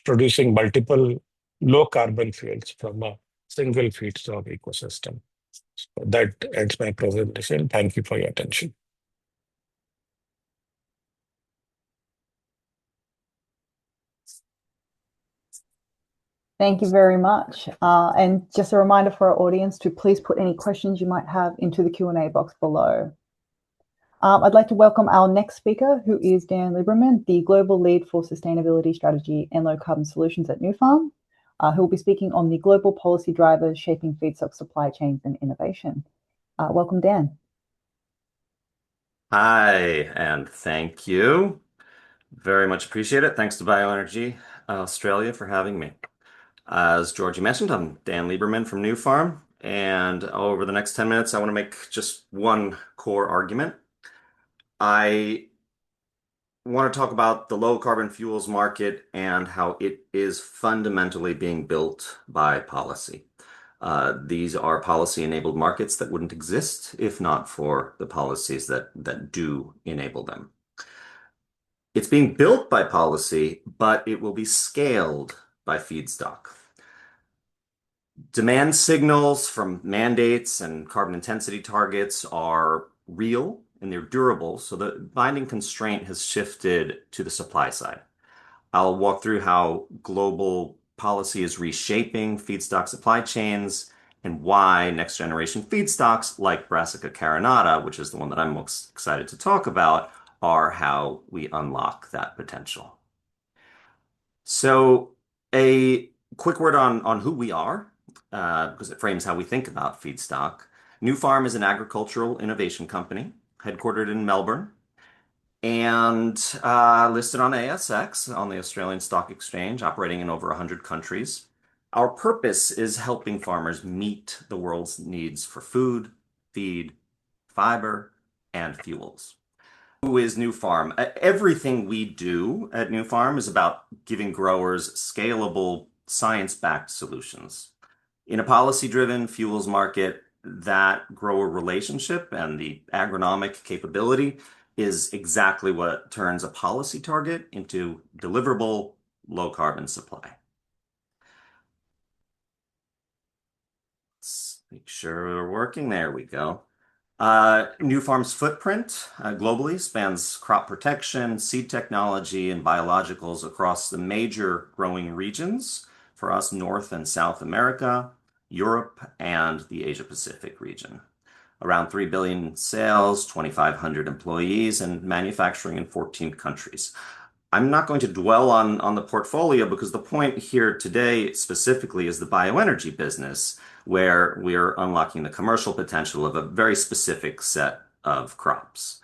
producing multiple low carbon fuels from a single feedstock ecosystem. So that ends my presentation. Thank you for your attention. Thank you very much. And just a reminder for our audience to please put any questions you might have into the Q&A box below. I'd like to welcome our next speaker, who is Dan Lieberman, the Global Lead for Sustainability Strategy and Low Carbon Solutions at Nufarm, who will be speaking on the global policy drivers shaping feedstock supply chains and innovation. Welcome, Dan. Hi, and thank you. Very much appreciate it. Thanks to Bioenergy Australia for having me. As Georgie mentioned, I'm Dan Lieberman from Nufarm, and over the next 10 minutes, I want to make just one core argument. I want to talk about the low carbon fuels market and how it is fundamentally being built by policy. These are policy-enabled markets that wouldn't exist if not for the policies that do enable them. It's being built by policy, but it will be scaled by feedstock. Demand signals from mandates and carbon intensity targets are real and they're durable, so the binding constraint has shifted to the supply side. I'll walk through how global policy is reshaping feedstock supply chains and why next generation feedstocks like Brassica carinata, which is the one that I'm most excited to talk about, are how we unlock that potential. So a quick word on who we are, because it frames how we think about feedstock. New Farm is an agricultural innovation company headquartered in Melbourne and listed on ASX, on the Australian Stock Exchange, operating in over 100 countries. Our purpose is helping farmers meet the world's needs for food, feed, fiber, and fuels. Who is New Farm? Everything we do at New Farm is about giving growers scalable, science-backed solutions. In a policy-driven fuels market, that grower relationship and the agronomic capability is exactly what turns a policy target into deliverable low-carbon supply. Let's make sure we're working. There we go. New Farm's footprint globally spans crop protection, seed technology, and biologicals across the major growing regions for us, North and South America, Europe, and the Asia Pacific region. Around 3 billion sales, 2,500 employees, and manufacturing in 14 countries. I'm not going to dwell on the portfolio because the point here today specifically is the bioenergy business, where we're unlocking the commercial potential of a very specific set of crops.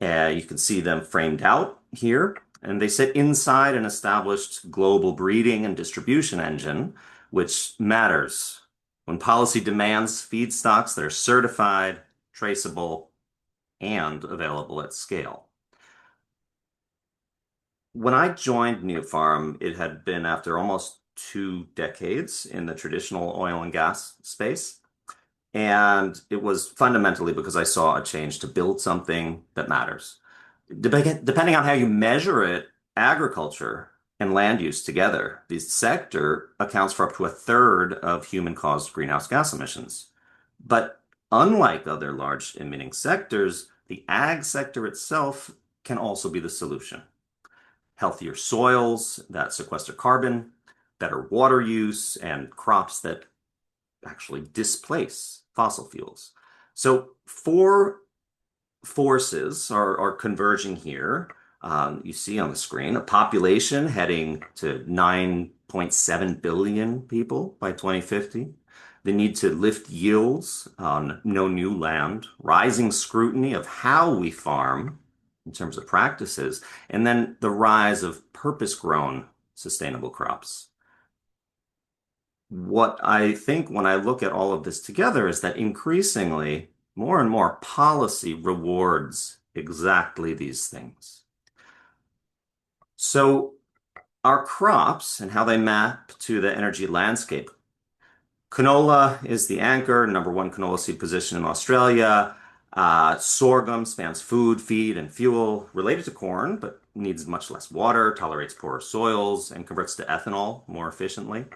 You can see them framed out here, and they sit inside an established global breeding and distribution engine, which matters when policy demands feedstocks that are certified, traceable, and available at scale. When I joined New Farm, it had been after almost 2 decades in the traditional oil and gas space. And it was fundamentally because I saw a change to build something that matters. Depending on how you measure it, agriculture and land use together, this sector accounts for up to a third of human-caused greenhouse gas emissions. But unlike other large emitting sectors, the ag sector itself can also be the solution. Healthier soils that sequester carbon, better water use, and crops that actually displace fossil fuels. So 4 forces are converging here. You see on the screen a population heading to 9.7 billion people by 2050. The need to lift yields on no new land, rising scrutiny of how we farm in terms of practices, and then the rise of purpose-grown sustainable crops. What I think when I look at all of this together is that increasingly, more and more policy rewards exactly these things. So our crops and how they map to the energy landscape. Canola is the anchor, #1 canola seed position in Australia. Sorghum spans food, feed, and fuel related to corn, but needs much less water, tolerates poorer soils, and converts to ethanol more efficiently.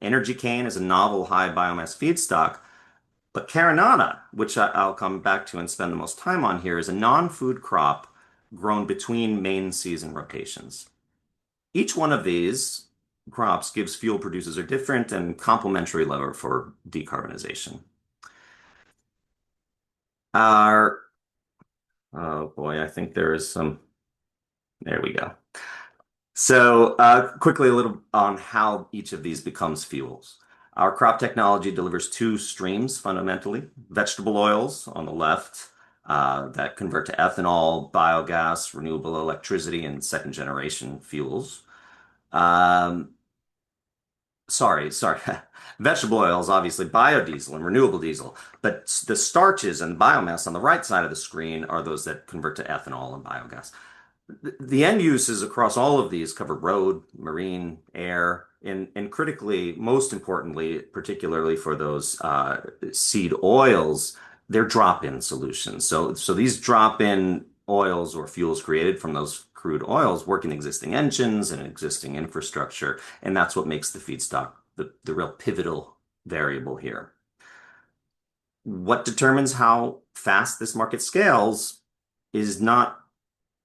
Energy cane is a novel high biomass feedstock, but carinata, which I'll come back to and spend the most time on here, is a non-food crop grown between main season rotations. Each one of these crops gives fuel producers a different and complementary lever for decarbonization. Oh boy, I think there is some, there we go. So quickly a little on how each of these becomes fuels. Our crop technology delivers 2 streams fundamentally, vegetable oils on the left that convert to ethanol, biogas, renewable electricity, and second generation fuels. Sorry. Vegetable oils, obviously biodiesel and renewable diesel, but the starches and biomass on the right side of the screen are those that convert to ethanol and biogas. The end uses across all of these cover road, marine, air, and critically, most importantly, particularly for those seed oils, they're drop-in solutions. So these drop-in oils or fuels created from those crude oils work in existing engines and existing infrastructure, and that's what makes the feedstock the real pivotal variable here. What determines how fast this market scales is not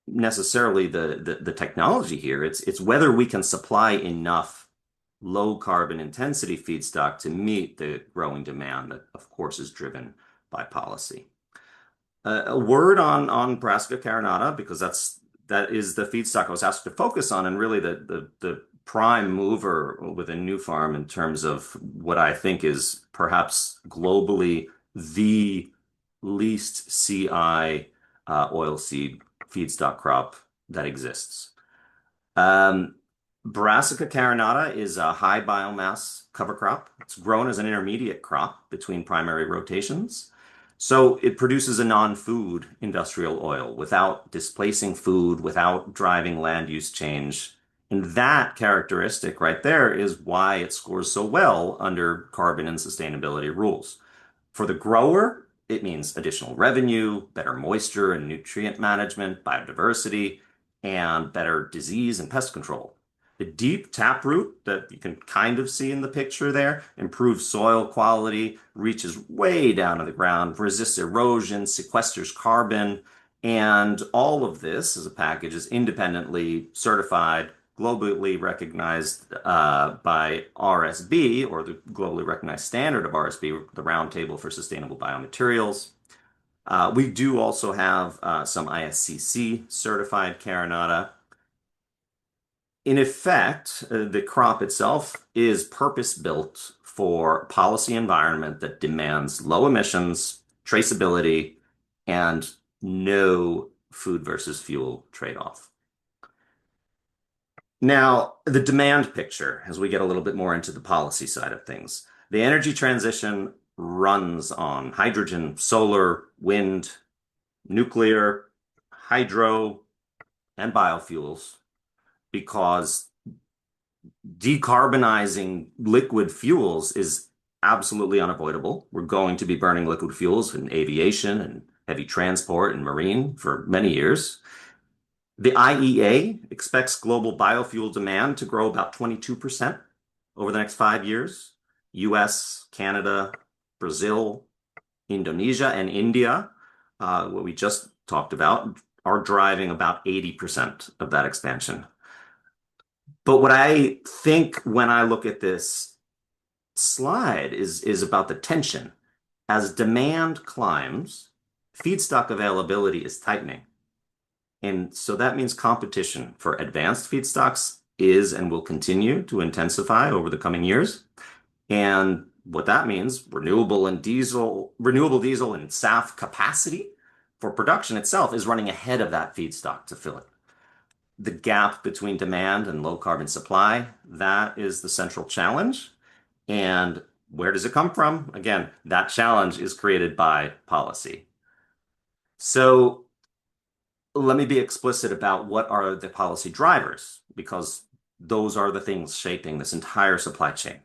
necessarily the technology here. It's whether we can supply enough low carbon intensity feedstock to meet the growing demand that, of course, is driven by policy. A word on Brassica carinata, because that is the feedstock I was asked to focus on, and really the prime mover within New Farm in terms of what I think is perhaps globally the least CI oilseed feedstock crop that exists. Brassica carinata is a high biomass cover crop. It's grown as an intermediate crop between primary rotations. So it produces a non-food industrial oil without displacing food, without driving land use change. And that characteristic right there is why it scores so well under carbon and sustainability rules. For the grower, it means additional revenue, better moisture and nutrient management, biodiversity, and better disease and pest control. The deep taproot that you can kind of see in the picture there improves soil quality, reaches way down to the ground, resists erosion, sequesters carbon, and all of this as a package is independently certified, globally recognized by RSB, or the globally recognized standard of RSB, the Roundtable for Sustainable Biomaterials. We do also have some ISCC certified carinata. In effect, the crop itself is purpose-built for a policy environment that demands low emissions, traceability, and no food versus fuel trade-off. Now, the demand picture, as we get a little bit more into the policy side of things. The energy transition runs on hydrogen, solar, wind, nuclear, hydro, and biofuels, because decarbonizing liquid fuels is absolutely unavoidable. We're going to be burning liquid fuels in aviation and heavy transport and marine for many years. The IEA expects global biofuel demand to grow about 22% over the next 5 years. US, Canada, Brazil, Indonesia, and India, what we just talked about, are driving about 80% of that expansion. But what I think when I look at this slide is about the tension. As demand climbs, feedstock availability is tightening. And so that means competition for advanced feedstocks is and will continue to intensify over the coming years. And what that means, renewable diesel and SAF capacity for production itself is running ahead of that feedstock to fill it. The gap between demand and low carbon supply, that is the central challenge. And where does it come from? Again, that challenge is created by policy. So let me be explicit about what are the policy drivers, because those are the things shaping this entire supply chain.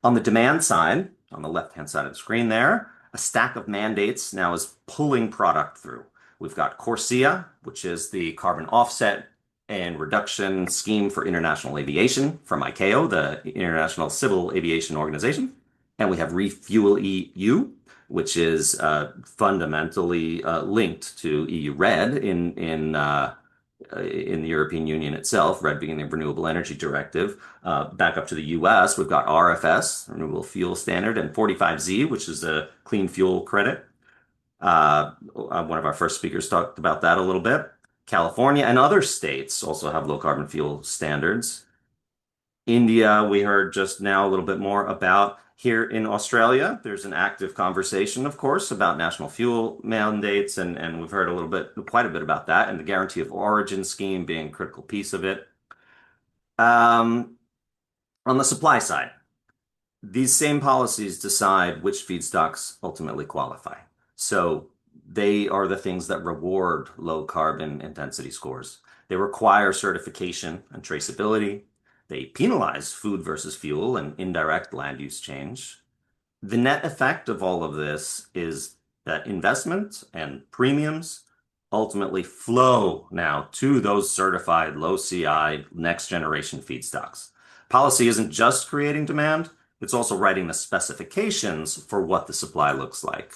On the demand side, on the left-hand side of the screen there, a stack of mandates now is pulling product through. We've got CORSIA, which is the carbon offset and reduction scheme for international aviation from ICAO, the International Civil Aviation Organization. And we have Refuel EU, which is fundamentally linked to EU RED in the European Union itself, RED being the Renewable Energy Directive. Back up to the US, we've got RFS, Renewable Fuel Standard, and 45Z, which is a clean fuel credit. One of our first speakers talked about that a little bit. California and other states also have low carbon fuel standards. India, we heard just now a little bit more about. Here in Australia, there's an active conversation, of course, about national fuel mandates, and we've heard quite a bit about that, and the guarantee of origin scheme being a critical piece of it. On the supply side, these same policies decide which feedstocks ultimately qualify. So they are the things that reward low carbon intensity scores. They require certification and traceability. They penalize food versus fuel and indirect land use change. The net effect of all of this is that investment and premiums ultimately flow now to those certified low CI next generation feedstocks. Policy isn't just creating demand, it's also writing the specifications for what the supply looks like.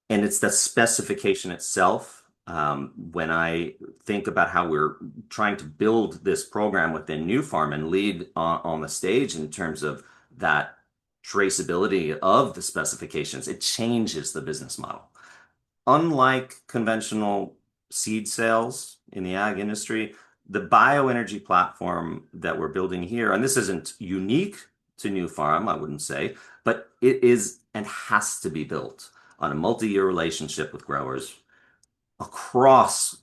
And it's the specification itself. When I think about how we're trying to build this program within New Farm and lead on the stage in terms of that traceability of the specifications, it changes the business model. Unlike conventional seed sales in the ag industry, the bioenergy platform that we're building here, and this isn't unique to New Farm, I wouldn't say, but it is and has to be built on a multi-year relationship with growers across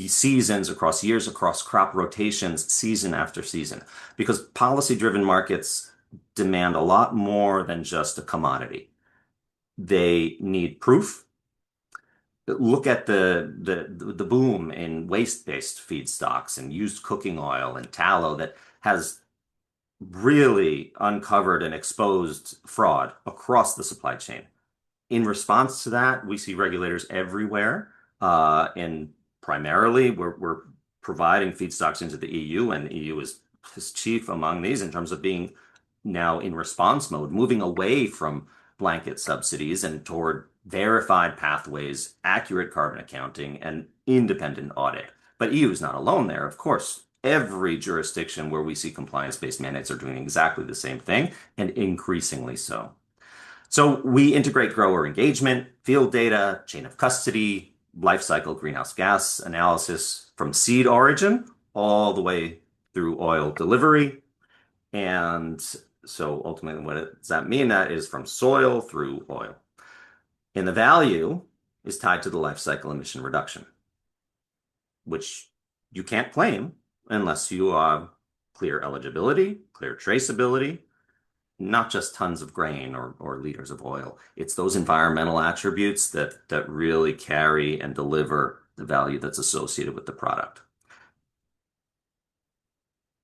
seasons, across years, across crop rotations, season after season, because policy-driven markets demand a lot more than just a commodity. They need proof. Look at the boom in waste-based feedstocks and used cooking oil and tallow that has really uncovered and exposed fraud across the supply chain. In response to that, we see regulators everywhere, and primarily we're providing feedstocks into the EU, and the EU is chief among these in terms of being now in response mode, moving away from blanket subsidies and toward verified pathways, accurate carbon accounting, and independent audit. But EU is not alone there, of course. Every jurisdiction where we see compliance-based mandates are doing exactly the same thing, and increasingly so. So we integrate grower engagement, field data, chain of custody, life cycle greenhouse gas analysis from seed origin all the way through oil delivery. And so ultimately, what does that mean? That is from soil through oil. And the value is tied to the life cycle emission reduction, which you can't claim unless you have clear eligibility, clear traceability, not just tons of grain or liters of oil. It's those environmental attributes that really carry and deliver the value that's associated with the product.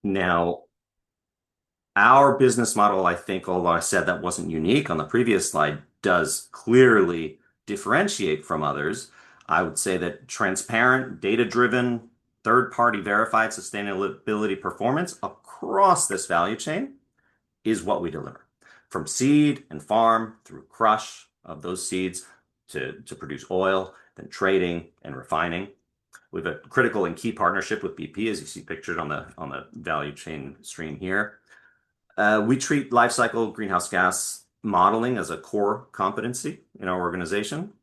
Now, our business model, I think, although I said that wasn't unique on the previous slide, does clearly differentiate from others. I would say that transparent, data-driven, third-party verified sustainability performance across this value chain is what we deliver. From seed and farm through crush of those seeds to produce oil, then trading and refining. We have a critical and key partnership with BP, as you see pictured on the value chain stream here. We treat life cycle greenhouse gas modeling as a core competency in our organization,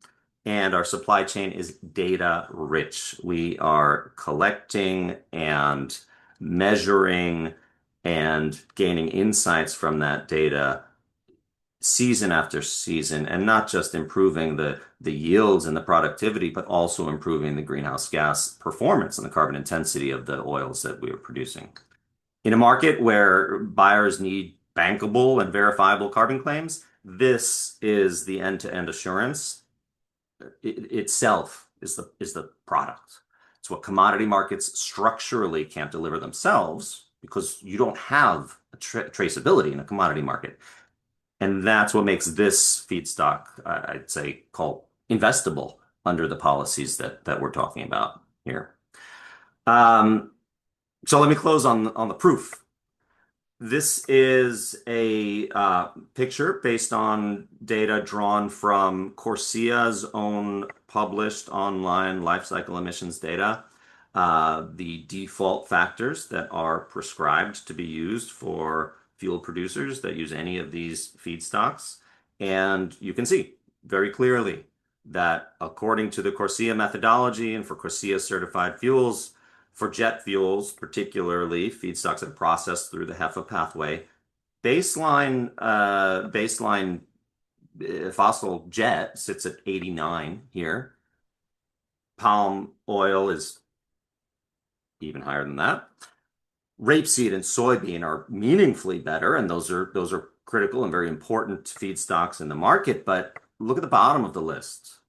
and our supply chain is data rich. We are collecting and measuring and gaining insights from that data season after season, and not just improving the yields and the productivity, but also improving the greenhouse gas performance and the carbon intensity of the oils that we are producing. In a market where buyers need bankable and verifiable carbon claims, this is the end-to-end assurance. It itself is the product. It's what commodity markets structurally can't deliver themselves because you don't have a traceability in a commodity market. And that's what makes this feedstock, I'd say, called investable under the policies that we're talking about here. So let me close on the proof. This is a picture based on data drawn from Corsia's own published online life cycle emissions data. The default factors that are prescribed to be used for fuel producers that use any of these feedstocks. And you can see very clearly that according to the Corsia methodology and for Corsia certified fuels, for jet fuels, particularly feedstocks that are processed through the HEFA pathway, baseline fossil jet sits at 89 here. Palm oil is even higher than that. Rapeseed and soybean are meaningfully better, and those are critical and very important feedstocks in the market. But look at the bottom of the list.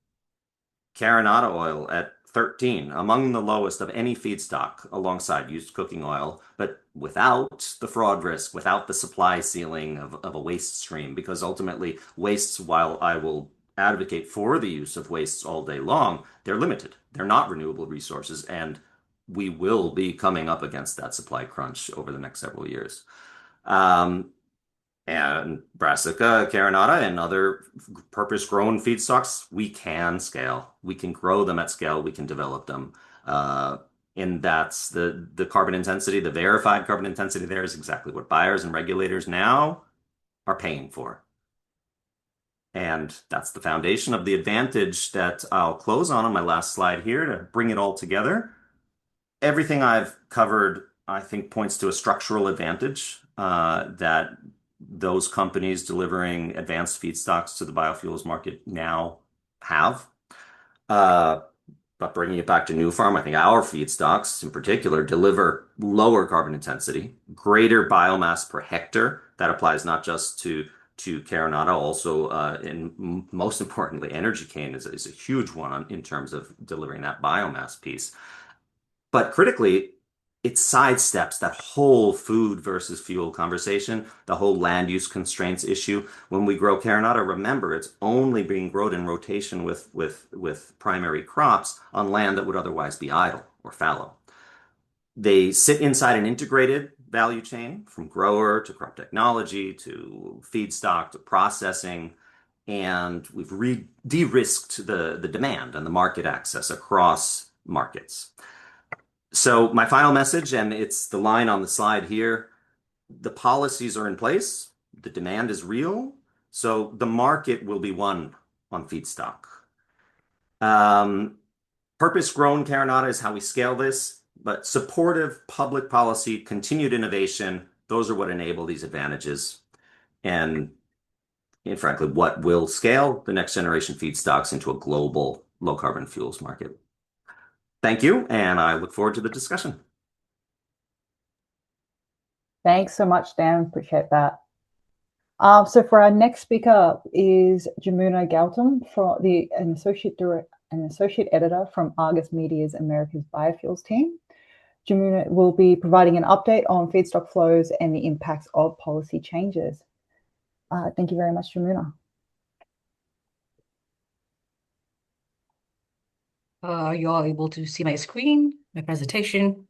Carinata oil at 13, among the lowest of any feedstock alongside used cooking oil, but without the fraud risk, without the supply ceiling of a waste stream, because ultimately wastes, while I will advocate for the use of wastes all day long, they're limited. They're not renewable resources, and we will be coming up against that supply crunch over the next several years. And brassica, carinata, and other purpose-grown feedstocks, we can scale. We can grow them at scale. We can develop them. And that's the carbon intensity, the verified carbon intensity there is exactly what buyers and regulators now are paying for. And that's the foundation of the advantage that I'll close on my last slide here to bring it all together. Everything I've covered, I think, points to a structural advantage that those companies delivering advanced feedstocks to the biofuels market now have. But bringing it back to Nufarm, I think our feedstocks in particular deliver lower carbon intensity, greater biomass per hectare. That applies not just to carinata, also, and most importantly, energy cane is a huge one in terms of delivering that biomass piece. But critically, it sidesteps that whole food versus fuel conversation, the whole land use constraints issue. When we grow carinata, remember, it's only being grown in rotation with primary crops on land that would otherwise be idle or fallow. They sit inside an integrated value chain from grower to crop technology to feedstock to processing. And we've de-risked the demand and the market access across markets. So my final message, and it's the line on the slide here, the policies are in place, the demand is real, so the market will be won on feedstock. Purpose-grown carinata is how we scale this, but supportive public policy, continued innovation, those are what enable these advantages. And frankly, what will scale the next generation feedstocks into a global low-carbon fuels market. Thank you, and I look forward to the discussion. Thanks so much, Dan. Appreciate that. So for our next speaker is Jamuna Gautam, an associate editor from Argus Media's America's Biofuels team. Jamuna will be providing an update on feedstock flows and the impacts of policy changes. Thank you very much, Jamuna. Are you all able to see my screen, my presentation?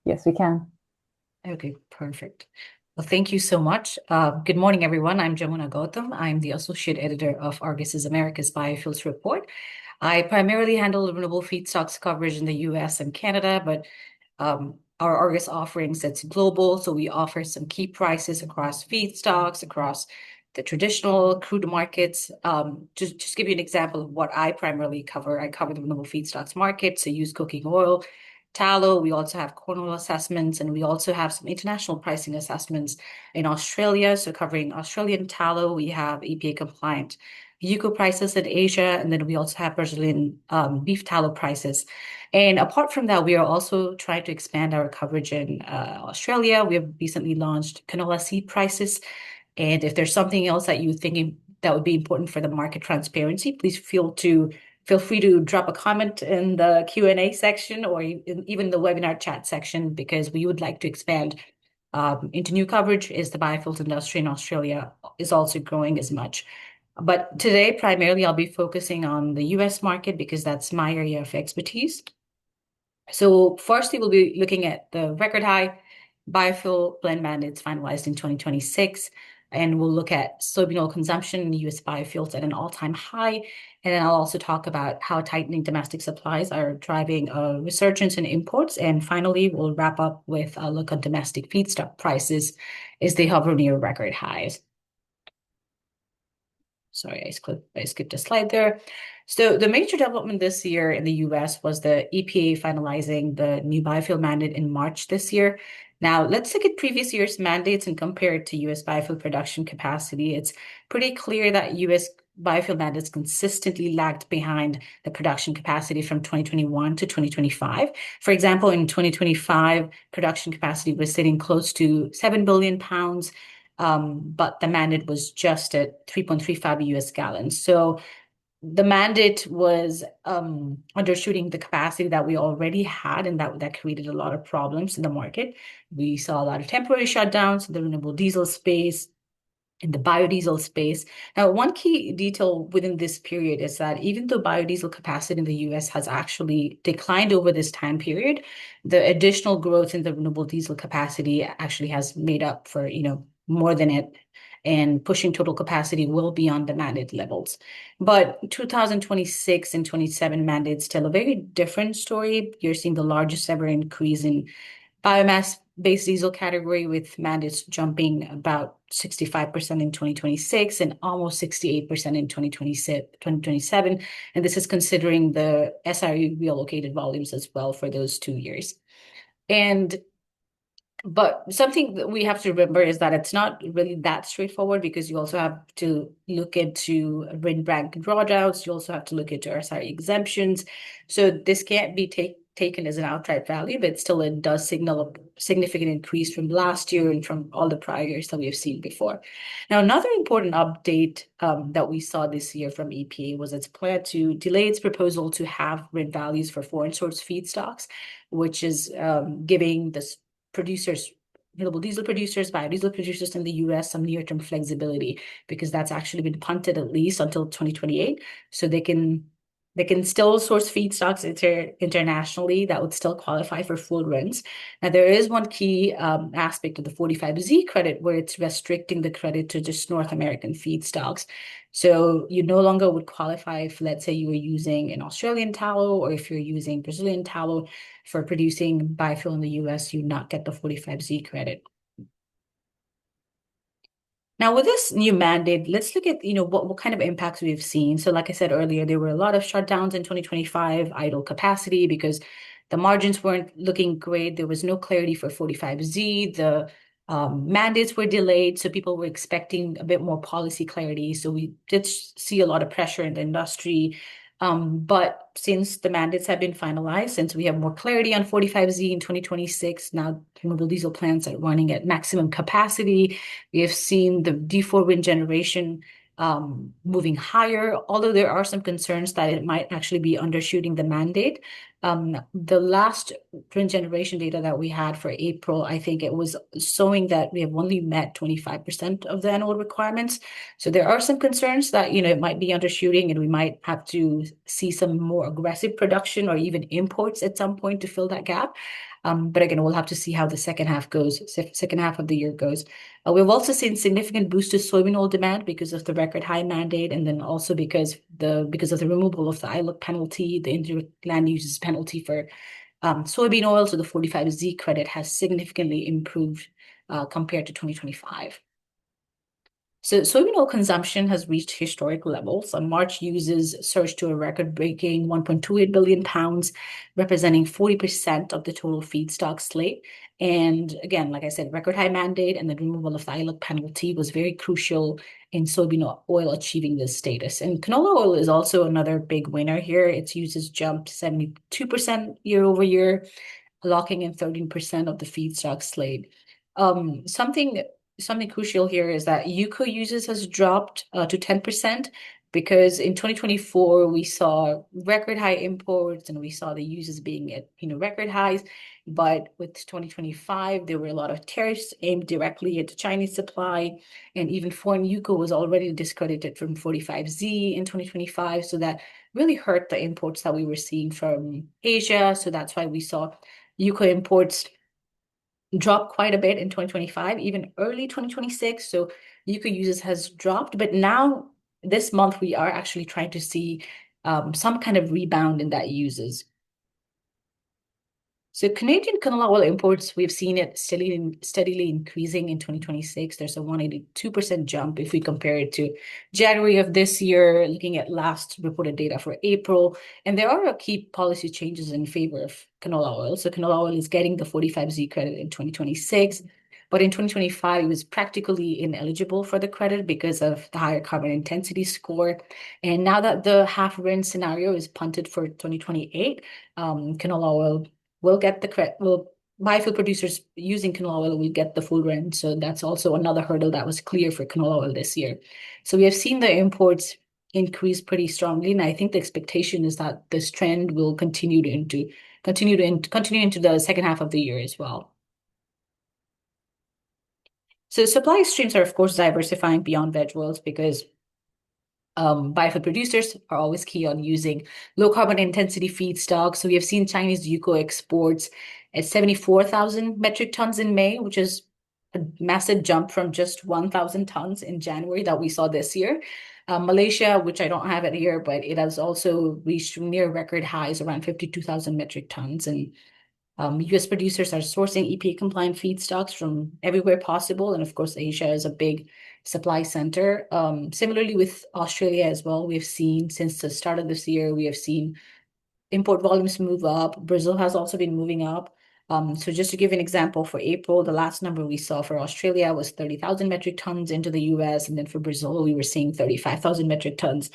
Yes, we can. Okay, perfect. Well, thank you so much. Good morning, everyone. I'm Jamuna Gautam. I'm the associate editor of Argus's America's Biofuels Report. I primarily handle renewable feedstocks coverage in the US and Canada, but our Argus offering sets global. So we offer some key prices across feedstocks, across the traditional crude markets. Just give you an example of what I primarily cover. I cover the renewable feedstocks market, so used cooking oil, tallow. We also have corn oil assessments, and we also have some international pricing assessments in Australia. So covering Australian tallow, we have EPA compliant UCO prices in Asia, and then we also have Brazilian beef tallow prices. And apart from that, we are also trying to expand our coverage in Australia. We have recently launched canola seed prices. And if there's something else that you're thinking that would be important for the market transparency, please feel free to drop a comment in the Q&A section or even the webinar chat section, because we would like to expand into new coverage as the biofuels industry in Australia is also growing as much. But today, primarily, I'll be focusing on the US market because that's my area of expertise. So firstly, we'll be looking at the record high biofuel blend mandates finalized in 2026. And we'll look at soybean oil consumption in US biofuels at an all-time high. And then I'll also talk about how tightening domestic supplies are driving a resurgence in imports. And finally, we'll wrap up with a look at domestic feedstock prices as they hover near record highs. Sorry, I skipped a slide there. So the major development this year in the US was the EPA finalizing the new biofuel mandate in March this year. Now, let's look at previous year's mandates and compare it to US biofuel production capacity. It's pretty clear that US biofuel mandates consistently lagged behind the production capacity from 2021 to 2025. For example, in 2025, production capacity was sitting close to 7 billion pounds, but the mandate was just at 3.35 US gallons. So the mandate was undershooting the capacity that we already had, and that created a lot of problems in the market. We saw a lot of temporary shutdowns in the renewable diesel space. in the biodiesel space. Now, one key detail within this period is that even though biodiesel capacity in the US has actually declined over this time period, the additional growth in the renewable diesel capacity actually has made up for, more than it, and pushing total capacity well beyond the mandate levels. But 2026 and 27 mandates tell a very different story. You're seeing the largest ever increase in biomass-based diesel category, with mandates jumping about 65% in 2026 and almost 68% in 2027. And this is considering the SRE reallocated volumes as well for those 2 years. But something that we have to remember is that it's not really that straightforward, because you also have to look into RIN bank drawdowns. You also have to look into SRE exemptions. So this can't be taken as an outright value, but still it does signal a significant increase from last year and from all the prior years that we have seen before. Now, another important update that we saw this year from EPA was its plan to delay its proposal to have RIN values for foreign source feedstocks, which is giving the producers, renewable diesel producers, biodiesel producers in the US some near-term flexibility, because that's actually been punted at least until 2028. So they can still source feedstocks internationally that would still qualify for full RINs. Now, there is one key aspect of the 45Z credit where it's restricting the credit to just North American feedstocks. So you no longer would qualify if, let's say, you were using an Australian tallow, or if you're using Brazilian tallow for producing biofuel in the US, you not get the 45Z credit. Now, with this new mandate, let's look at, what kind of impacts we've seen. So like I said earlier, there were a lot of shutdowns in 2025, idle capacity, because the margins weren't looking great. There was no clarity for 45Z. The mandates were delayed, so people were expecting a bit more policy clarity. So we did see a lot of pressure in the industry. But since the mandates have been finalized, since we have more clarity on 45Z in 2026, now renewable diesel plants are running at maximum capacity. We have seen the D4 wind generation moving higher, although there are some concerns that it might actually be undershooting the mandate. The last wind generation data that we had for April, I think it was showing that we have only met 25% of the annual requirements. So there are some concerns that, it might be undershooting, and we might have to see some more aggressive production or even imports at some point to fill that gap. But again, we'll have to see how the second half of the year goes. We've also seen significant boost to soybean oil demand because of the record high mandate, and then also because of the removal of the ILUC penalty, the indirect land uses penalty for soybean oil. So the 45Z credit has significantly improved compared to 2025. So soybean oil consumption has reached historic levels. On March, uses surged to a record-breaking 1.28 billion pounds, representing 40% of the total feedstock slate. And again, like I said, record high mandate and the removal of the ILUC penalty was very crucial in soybean oil achieving this status. And canola oil is also another big winner here. Its uses jumped 72% year over year, locking in 13% of the feedstock slate. Something crucial here is that UCO uses has dropped to 10%, because in 2024 we saw record high imports and we saw the uses being at record highs. But with 2025, there were a lot of tariffs aimed directly at the Chinese supply, and even foreign UCO was already discredited from 45Z in 2025. So that really hurt the imports that we were seeing from Asia. So that's why we saw UCO imports dropped quite a bit in 2025, even early 2026. So UCO uses has dropped, but now this month we are actually trying to see some kind of rebound in that uses. So Canadian canola oil imports, we've seen it steadily increasing in 2026. There's a 182% jump if we compare it to January of this year, looking at last reported data for April. And there are key policy changes in favor of canola oil. So canola oil is getting the 45Z credit in 2026. But in 2025, it was practically ineligible for the credit because of the higher carbon intensity score. And now that the half RIN scenario is punted for 2028, canola oil will get the credit. Biofuel producers using canola oil will get the full RIN. So that's also another hurdle that was clear for canola oil this year. So we have seen the imports increase pretty strongly, and I think the expectation is that this trend will continue into the second half of the year as well. So supply streams are, of course, diversifying beyond veg oils because biofuel producers are always key on using low carbon intensity feedstock. So we have seen Chinese UCO exports at 74,000 metric tons in May, which is a massive jump from just 1,000 tons in January that we saw this year. Malaysia, which I don't have it here, but it has also reached near record highs around 52,000 metric tons. And US producers are sourcing EPA compliant feedstocks from everywhere possible. And of course, Asia is a big supply center. Similarly with Australia as well, we've seen since the start of this year, we have seen import volumes move up. Brazil has also been moving up. So just to give an example, for April, the last number we saw for Australia was 30,000 metric tons into the US. And then for Brazil, we were seeing 35,000 metric tons.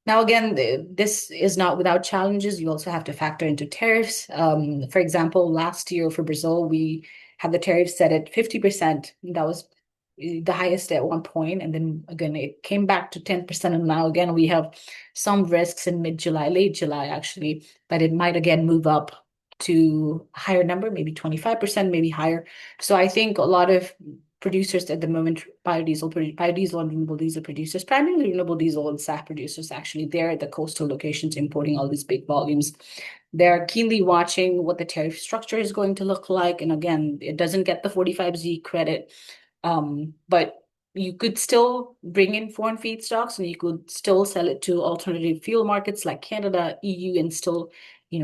Now, again, this is not without challenges. You also have to factor into tariffs. For example, last year for Brazil, we had the tariffs set at 50%. That was the highest at one point. And then again, it came back to 10%. And now again, we have some risks in mid-July, late July, actually, that it might again move up to a higher number, maybe 25%, maybe higher. So I think a lot of producers at the moment, biodiesel and renewable diesel producers, primarily renewable diesel and SAF producers, actually, they're at the coastal locations importing all these big volumes. They're keenly watching what the tariff structure is going to look like. And again, it doesn't get the 45Z credit, but you could still bring in foreign feedstocks and you could still sell it to alternative fuel markets like Canada, EU, and still,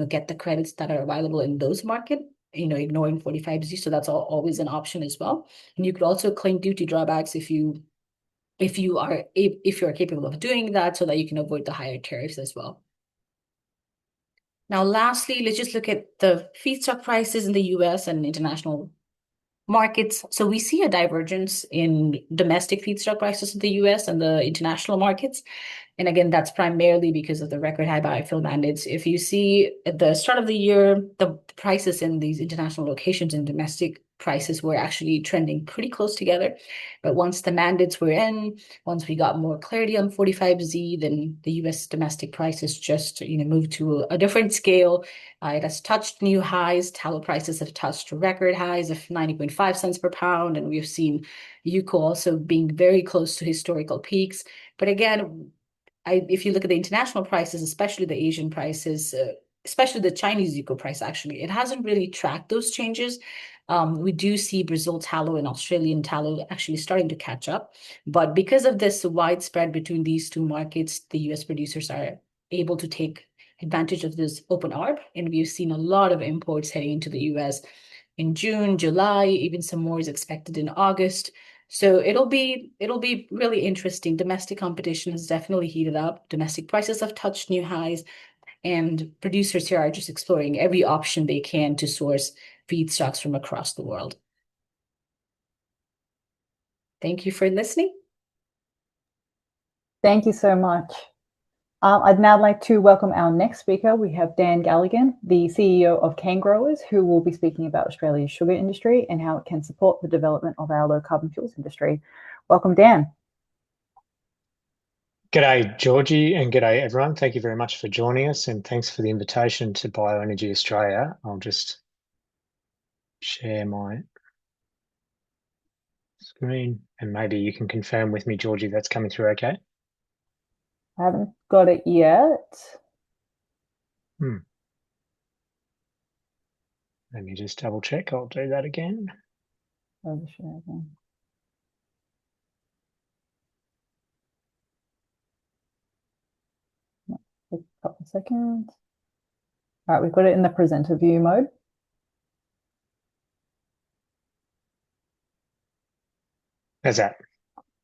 get the credits that are available in those markets. Ignoring 45Z. So that's always an option as well. And you could also claim duty drawbacks if you are capable of doing that, so that you can avoid the higher tariffs as well. Now, lastly, let's just look at the feedstock prices in the US and international markets. So we see a divergence in domestic feedstock prices in the US and the international markets. And again, that's primarily because of the record high biofuel mandates. If you see at the start of the year, the prices in these international locations and domestic prices were actually trending pretty close together. But once the mandates were in, once we got more clarity on 45Z, then the US domestic prices just moved to a different scale. It has touched new highs. Tallow prices have touched record highs of 90.5 cents per pound. And we've seen UCO also being very close to historical peaks. But again, if you look at the international prices, especially the Asian prices, especially the Chinese UCO price, actually, it hasn't really tracked those changes. We do see Brazil tallow and Australian tallow actually starting to catch up. But because of this widespread between these two markets, the US producers are able to take advantage of this open arb. And we've seen a lot of imports heading into the US in June, July, even some more is expected in August. So it'll be really interesting. Domestic competition has definitely heated up. Domestic prices have touched new highs, and producers here are just exploring every option they can to source feedstocks from across the world. Thank you for listening. Thank you so much. I'd now like to welcome our next speaker. We have Dan Galligan, the CEO of Cane Growers, who will be speaking about Australia's sugar industry and how it can support the development of our low carbon fuels industry. Welcome, Dan. G'day, Georgie, and g'day, everyone. Thank you very much for joining us, and thanks for the invitation to Bioenergy Australia. I'll just share my screen, and maybe you can confirm with me, Georgie, that's coming through okay? I haven't got it yet. Let me just double check. I'll do that again. Overshare again. A couple of seconds. All right, we've got it in the presenter view mode. How's that?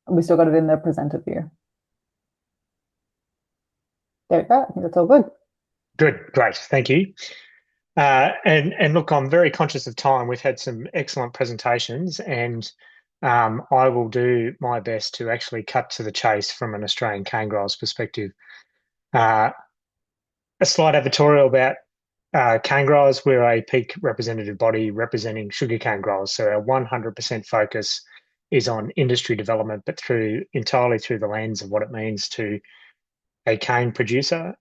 We still got it in the presenter view. There we go. I think that's all good. Good, great, thank you. And look, I'm very conscious of time. We've had some excellent presentations, and I will do my best to actually cut to the chase from an Australian cane grower's perspective. A slight editorial about cane growers. We're a peak representative body representing sugarcane growers. So our 100% focus is on industry development, but entirely through the lens of what it means to a cane producer.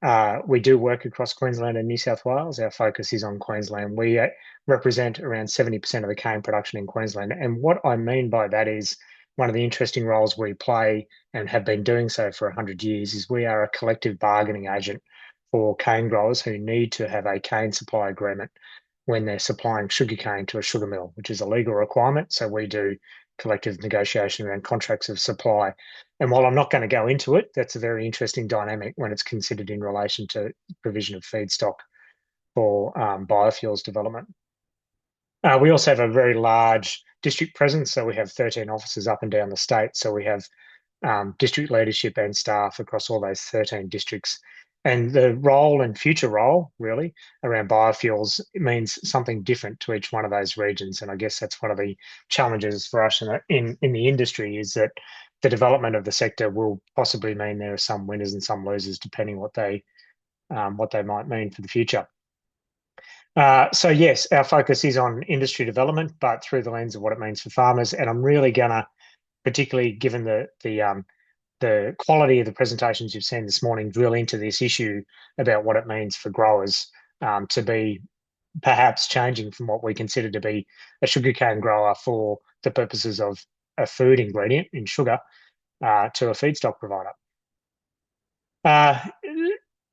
We do work across Queensland and New South Wales. Our focus is on Queensland. We represent around 70% of the cane production in Queensland. And what I mean by that is one of the interesting roles we play and have been doing so for 100 years is we are a collective bargaining agent for cane growers who need to have a cane supply agreement when they're supplying sugarcane to a sugar mill, which is a legal requirement. So we do collective negotiation around contracts of supply. And while I'm not going to go into it, that's a very interesting dynamic when it's considered in relation to provision of feedstock for biofuels development. We also have a very large district presence. So we have 13 offices up and down the state. So we have district leadership and staff across all those 13 districts. And the role and future role, really, around biofuels means something different to each one of those regions. And I guess that's one of the challenges for us in the industry, is that the development of the sector will possibly mean there are some winners and some losers, depending what they might mean for the future. So yes, our focus is on industry development, but through the lens of what it means for farmers. And I'm really going to, particularly given the quality of the presentations you've seen this morning, drill into this issue about what it means for growers to be perhaps changing from what we consider to be a sugarcane grower for the purposes of a food ingredient in sugar to a feedstock provider.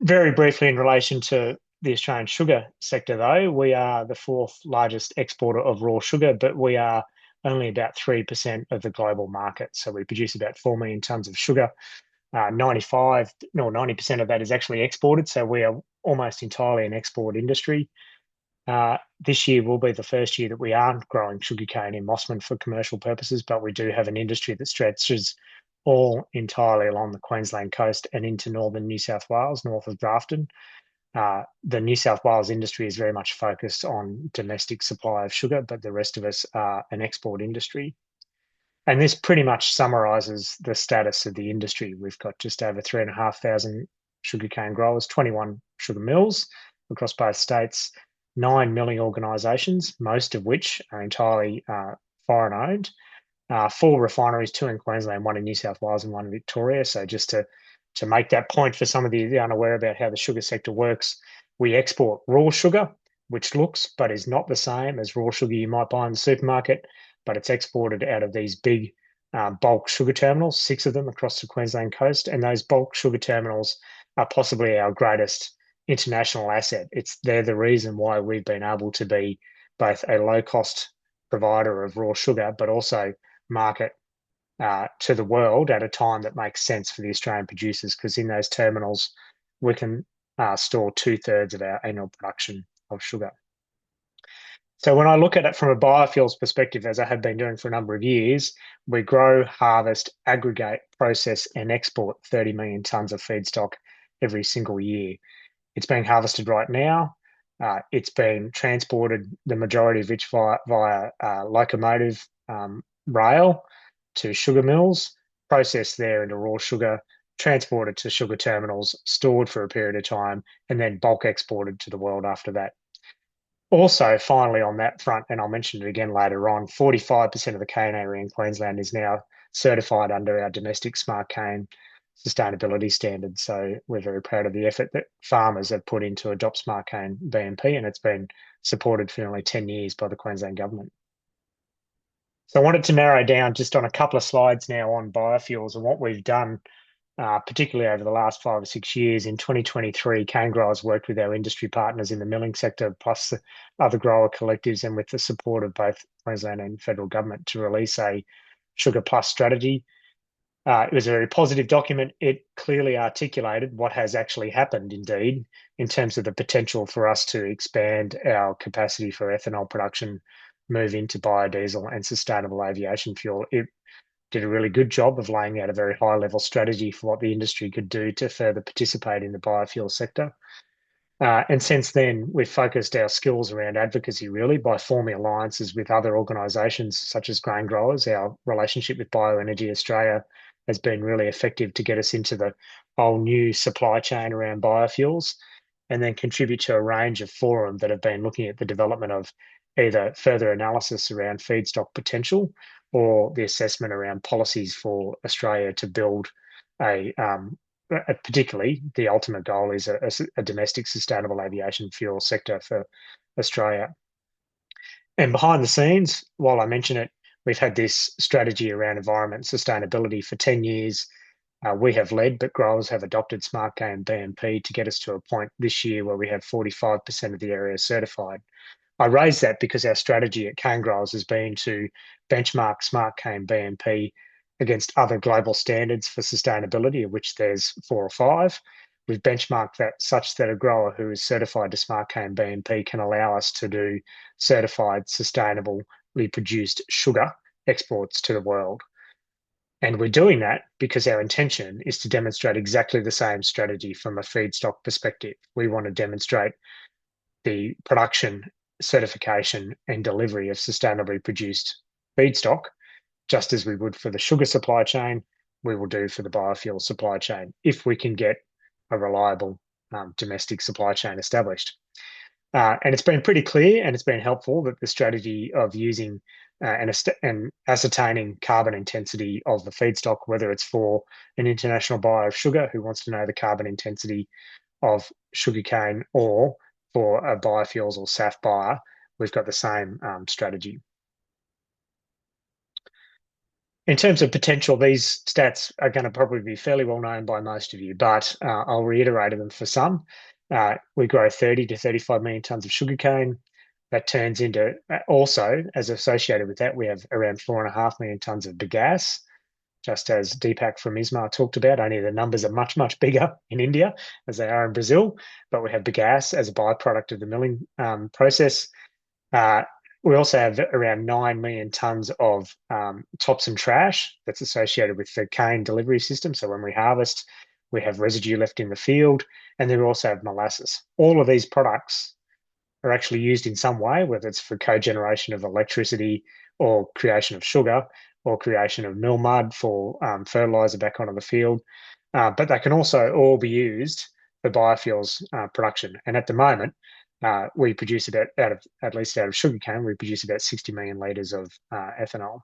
Very briefly in relation to the Australian sugar sector, though, we are the 4th largest exporter of raw sugar, but we are only about 3% of the global market. So we produce about 4 million tonnes of sugar. 90% of that is actually exported. So we are almost entirely an export industry. This year will be the first year that we aren't growing sugarcane in Mossman for commercial purposes, but we do have an industry that stretches all entirely along the Queensland coast and into northern New South Wales, north of Grafton. The New South Wales industry is very much focused on domestic supply of sugar, but the rest of us are an export industry. And this pretty much summarises the status of the industry. We've got just over 3,500 sugarcane growers, 21 sugar mills across both states, 9 milling organisations, most of which are entirely foreign-owned, 4 refineries, 2 in Queensland, 1 in New South Wales and 1 in Victoria. So just to make that point for some of the unaware about how the sugar sector works, we export raw sugar, which looks but is not the same as raw sugar you might buy in the supermarket, but it's exported out of these big bulk sugar terminals, 6 of them across the Queensland coast. And those bulk sugar terminals are possibly our greatest international asset. They're the reason why we've been able to be both a low-cost provider of raw sugar, but also market to the world at a time that makes sense for the Australian producers, because in those terminals we can store 2/3 of our annual production of sugar. So when I look at it from a biofuels perspective, as I have been doing for a number of years, we grow, harvest, aggregate, process and export 30 million tonnes of feedstock every single year. It's being harvested right now. It's been transported, the majority of which via locomotive rail to sugar mills, processed there into raw sugar, transported to sugar terminals, stored for a period of time, and then bulk exported to the world after that. Also, finally, on that front, and I'll mention it again later on, 45% of the cane area in Queensland is now certified under our domestic smart cane sustainability standards. So we're very proud of the effort that farmers have put into adopt smart cane BMP, and it's been supported for nearly 10 years by the Queensland government. So I wanted to narrow down just on a couple of slides now on biofuels and what we've done, particularly over the last 5 or 6 years. In 2023, cane growers worked with our industry partners in the milling sector, plus the other grower collectives, and with the support of both Queensland and federal government, to release a Sugar Plus strategy. It was a very positive document. It clearly articulated what has actually happened, indeed, in terms of the potential for us to expand our capacity for ethanol production, move into biodiesel and sustainable aviation fuel. It did a really good job of laying out a very high-level strategy for what the industry could do to further participate in the biofuel sector. And since then, we've focused our skills around advocacy, really, by forming alliances with other organisations such as grain growers. Our relationship with Bioenergy Australia has been really effective to get us into the whole new supply chain around biofuels, and then contribute to a range of forums that have been looking at the development of either further analysis around feedstock potential or the assessment around policies for Australia to build particularly the ultimate goal is a domestic sustainable aviation fuel sector for Australia. And behind the scenes, while I mention it, we've had this strategy around environment and sustainability for 10 years. We have led, but growers have adopted Smart Cane BMP to get us to a point this year where we have 45% of the area certified. I raise that because our strategy at cane growers has been to benchmark Smart Cane BMP against other global standards for sustainability, of which there's 4 or 5. We've benchmarked that such that a grower who is certified to Smart Cane BMP can allow us to do certified, sustainably produced sugar exports to the world. And we're doing that because our intention is to demonstrate exactly the same strategy from a feedstock perspective. We want to demonstrate the production, certification, and delivery of sustainably produced feedstock, just as we would for the sugar supply chain, we will do for the biofuel supply chain, if we can get a reliable domestic supply chain established. And it's been pretty clear, and it's been helpful that the strategy of using and ascertaining carbon intensity of the feedstock, whether it's for an international buyer of sugar who wants to know the carbon intensity of sugarcane, or for a biofuels or SAF buyer, we've got the same strategy. In terms of potential, these stats are going to probably be fairly well known by most of you, but I'll reiterate them for some. We grow 30 to 35 million tonnes of sugarcane. That turns into, also, as associated with that, we have around 4.5 million tonnes of bagasse, just as Deepak from ISMAR talked about, only the numbers are much, much bigger in India as they are in Brazil, but we have bagasse as a byproduct of the milling process. We also have around 9 million tonnes of tops and trash that's associated with the cane delivery system. So when we harvest, we have residue left in the field, and then we also have molasses. All of these products are actually used in some way, whether it's for cogeneration of electricity or creation of sugar or creation of mill mud for fertiliser back onto the field. But they can also all be used for biofuels production. And at the moment, we produce about, at least out of sugarcane, we produce about 60 million litres of ethanol.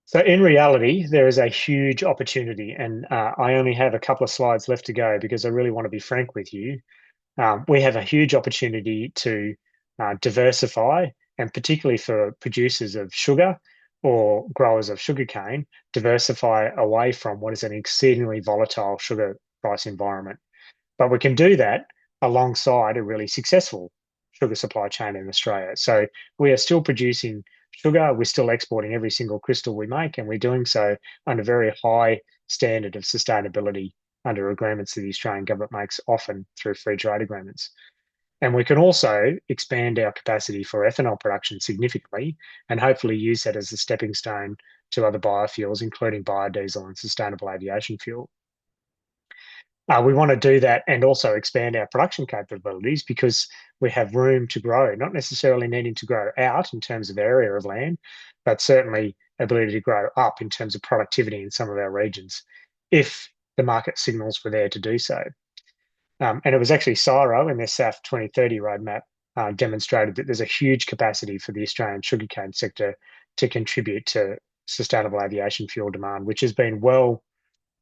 So in reality, there is a huge opportunity, and I only have a couple of slides left to go because I really want to be frank with you. We have a huge opportunity to diversify, and particularly for producers of sugar or growers of sugarcane, diversify away from what is an exceedingly volatile sugar price environment. But we can do that alongside a really successful sugar supply chain in Australia. So we are still producing sugar, we're still exporting every single crystal we make, and we're doing so under very high standard of sustainability under agreements that the Australian government makes, often through free trade agreements. And we can also expand our capacity for ethanol production significantly, and hopefully use that as a stepping stone to other biofuels, including biodiesel and sustainable aviation fuel. We want to do that and also expand our production capabilities because we have room to grow, not necessarily needing to grow out in terms of area of land, but certainly ability to grow up in terms of productivity in some of our regions, if the market signals were there to do so. And it was actually CSIRO in their SAF 2030 roadmap demonstrated that there's a huge capacity for the Australian sugarcane sector to contribute to sustainable aviation fuel demand, which has been well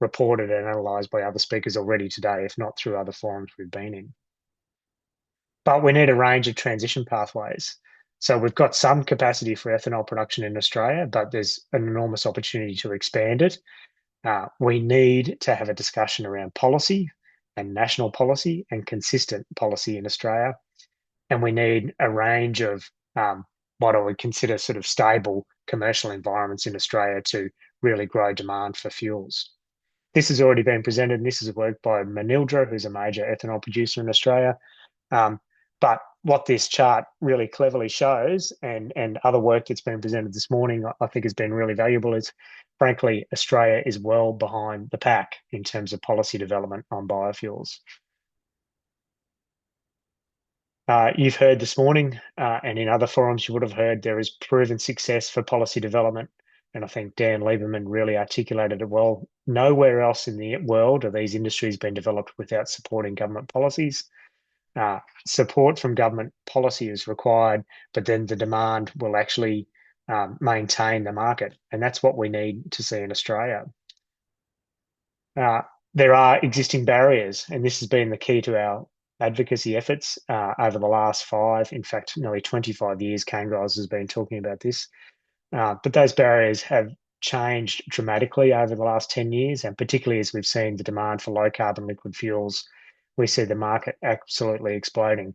reported and analysed by other speakers already today, if not through other forums we've been in. But we need a range of transition pathways. So we've got some capacity for ethanol production in Australia, but there's an enormous opportunity to expand it. We need to have a discussion around policy and national policy and consistent policy in Australia. And we need a range of what I would consider sort of stable commercial environments in Australia to really grow demand for fuels. This has already been presented, and this is work by Manildra, who's a major ethanol producer in Australia. But what this chart really cleverly shows, and other work that's been presented this morning, I think has been really valuable, is frankly, Australia is well behind the pack in terms of policy development on biofuels. You've heard this morning, and in other forums you would have heard, there is proven success for policy development. And I think Dan Lieberman really articulated it well. Nowhere else in the world are these industries being developed without supporting government policies. Support from government policy is required, but then the demand will actually maintain the market. And that's what we need to see in Australia. There are existing barriers, and this has been the key to our advocacy efforts over the last 5, in fact, nearly 25 years, cane growers has been talking about this. But those barriers have changed dramatically over the last 10 years, and particularly as we've seen the demand for low carbon liquid fuels, we see the market absolutely exploding.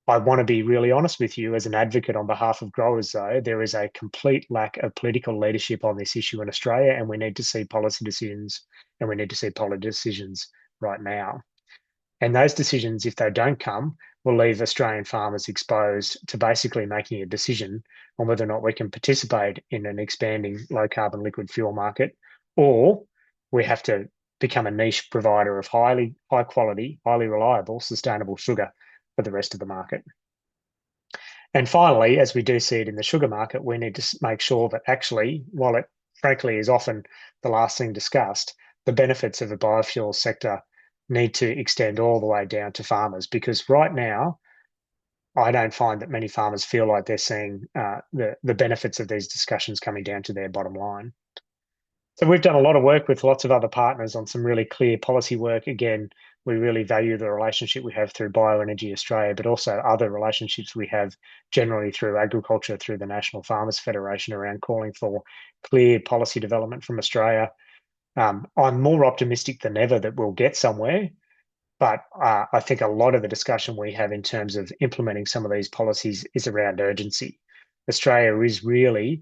I want to be really honest with you as an advocate on behalf of growers, though, there is a complete lack of political leadership on this issue in Australia, and we need to see policy decisions, and we need to see policy decisions right now. And those decisions, if they don't come, will leave Australian farmers exposed to basically making a decision on whether or not we can participate in an expanding low carbon liquid fuel market, or we have to become a niche provider of high quality, highly reliable, sustainable sugar for the rest of the market. And finally, as we do see it in the sugar market, we need to make sure that actually, while it frankly is often the last thing discussed, the benefits of the biofuel sector need to extend all the way down to farmers, because right now, I don't find that many farmers feel like they're seeing the benefits of these discussions coming down to their bottom line. So we've done a lot of work with lots of other partners on some really clear policy work. Again, we really value the relationship we have through Bioenergy Australia, but also other relationships we have generally through agriculture, through the National Farmers Federation, around calling for clear policy development from Australia. I'm more optimistic than ever that we'll get somewhere, but I think a lot of the discussion we have in terms of implementing some of these policies is around urgency. Australia is really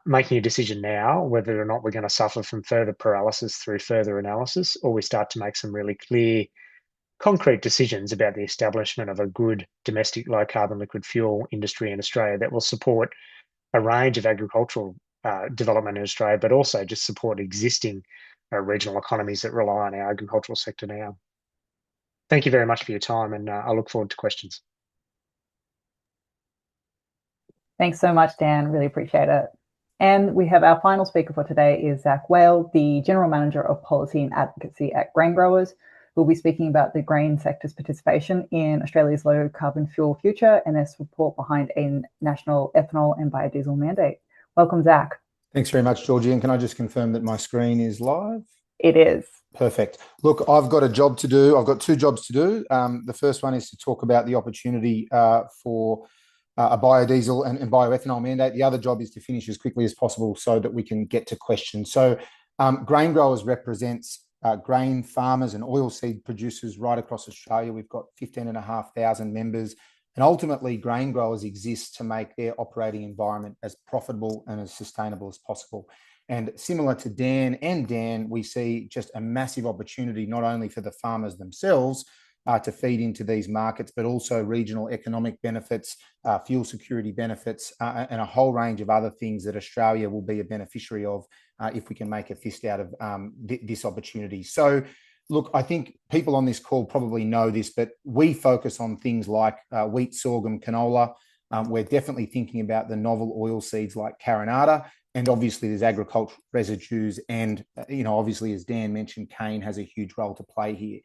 making a decision now whether or not we're going to suffer from further paralysis through further analysis, or we start to make some really clear, concrete decisions about the establishment of a good domestic low carbon liquid fuel industry in Australia that will support a range of agricultural development in Australia, but also just support existing regional economies that rely on our agricultural sector now. Thank you very much for your time, and I look forward to questions. Thanks so much, Dan. Really appreciate it. And we have our final speaker for today is Zach Whale, the General Manager of Policy and Advocacy at Grain Growers, who will be speaking about the grain sector's participation in Australia's low carbon fuel future and their support behind a national ethanol and biodiesel mandate. Welcome, Zach. Thanks very much, Georgie. And can I just confirm that my screen is live? It is. Perfect. Look, I've got a job to do. I've got 2 jobs to do. The first one is to talk about the opportunity for a biodiesel and bioethanol mandate. The other job is to finish as quickly as possible so that we can get to questions. So Grain Growers represents grain farmers and oilseed producers right across Australia. We've got 15,500 members. And ultimately, grain growers exist to make their operating environment as profitable and as sustainable as possible. And similar to Dan, we see just a massive opportunity, not only for the farmers themselves to feed into these markets, but also regional economic benefits, fuel security benefits, and a whole range of other things that Australia will be a beneficiary of if we can make a fist out of this opportunity. So, look, I think people on this call probably know this, but we focus on things like wheat, sorghum, canola. We're definitely thinking about the novel oil seeds like carinata, and obviously there's agricultural residues, and obviously, as Dan mentioned, cane has a huge role to play here.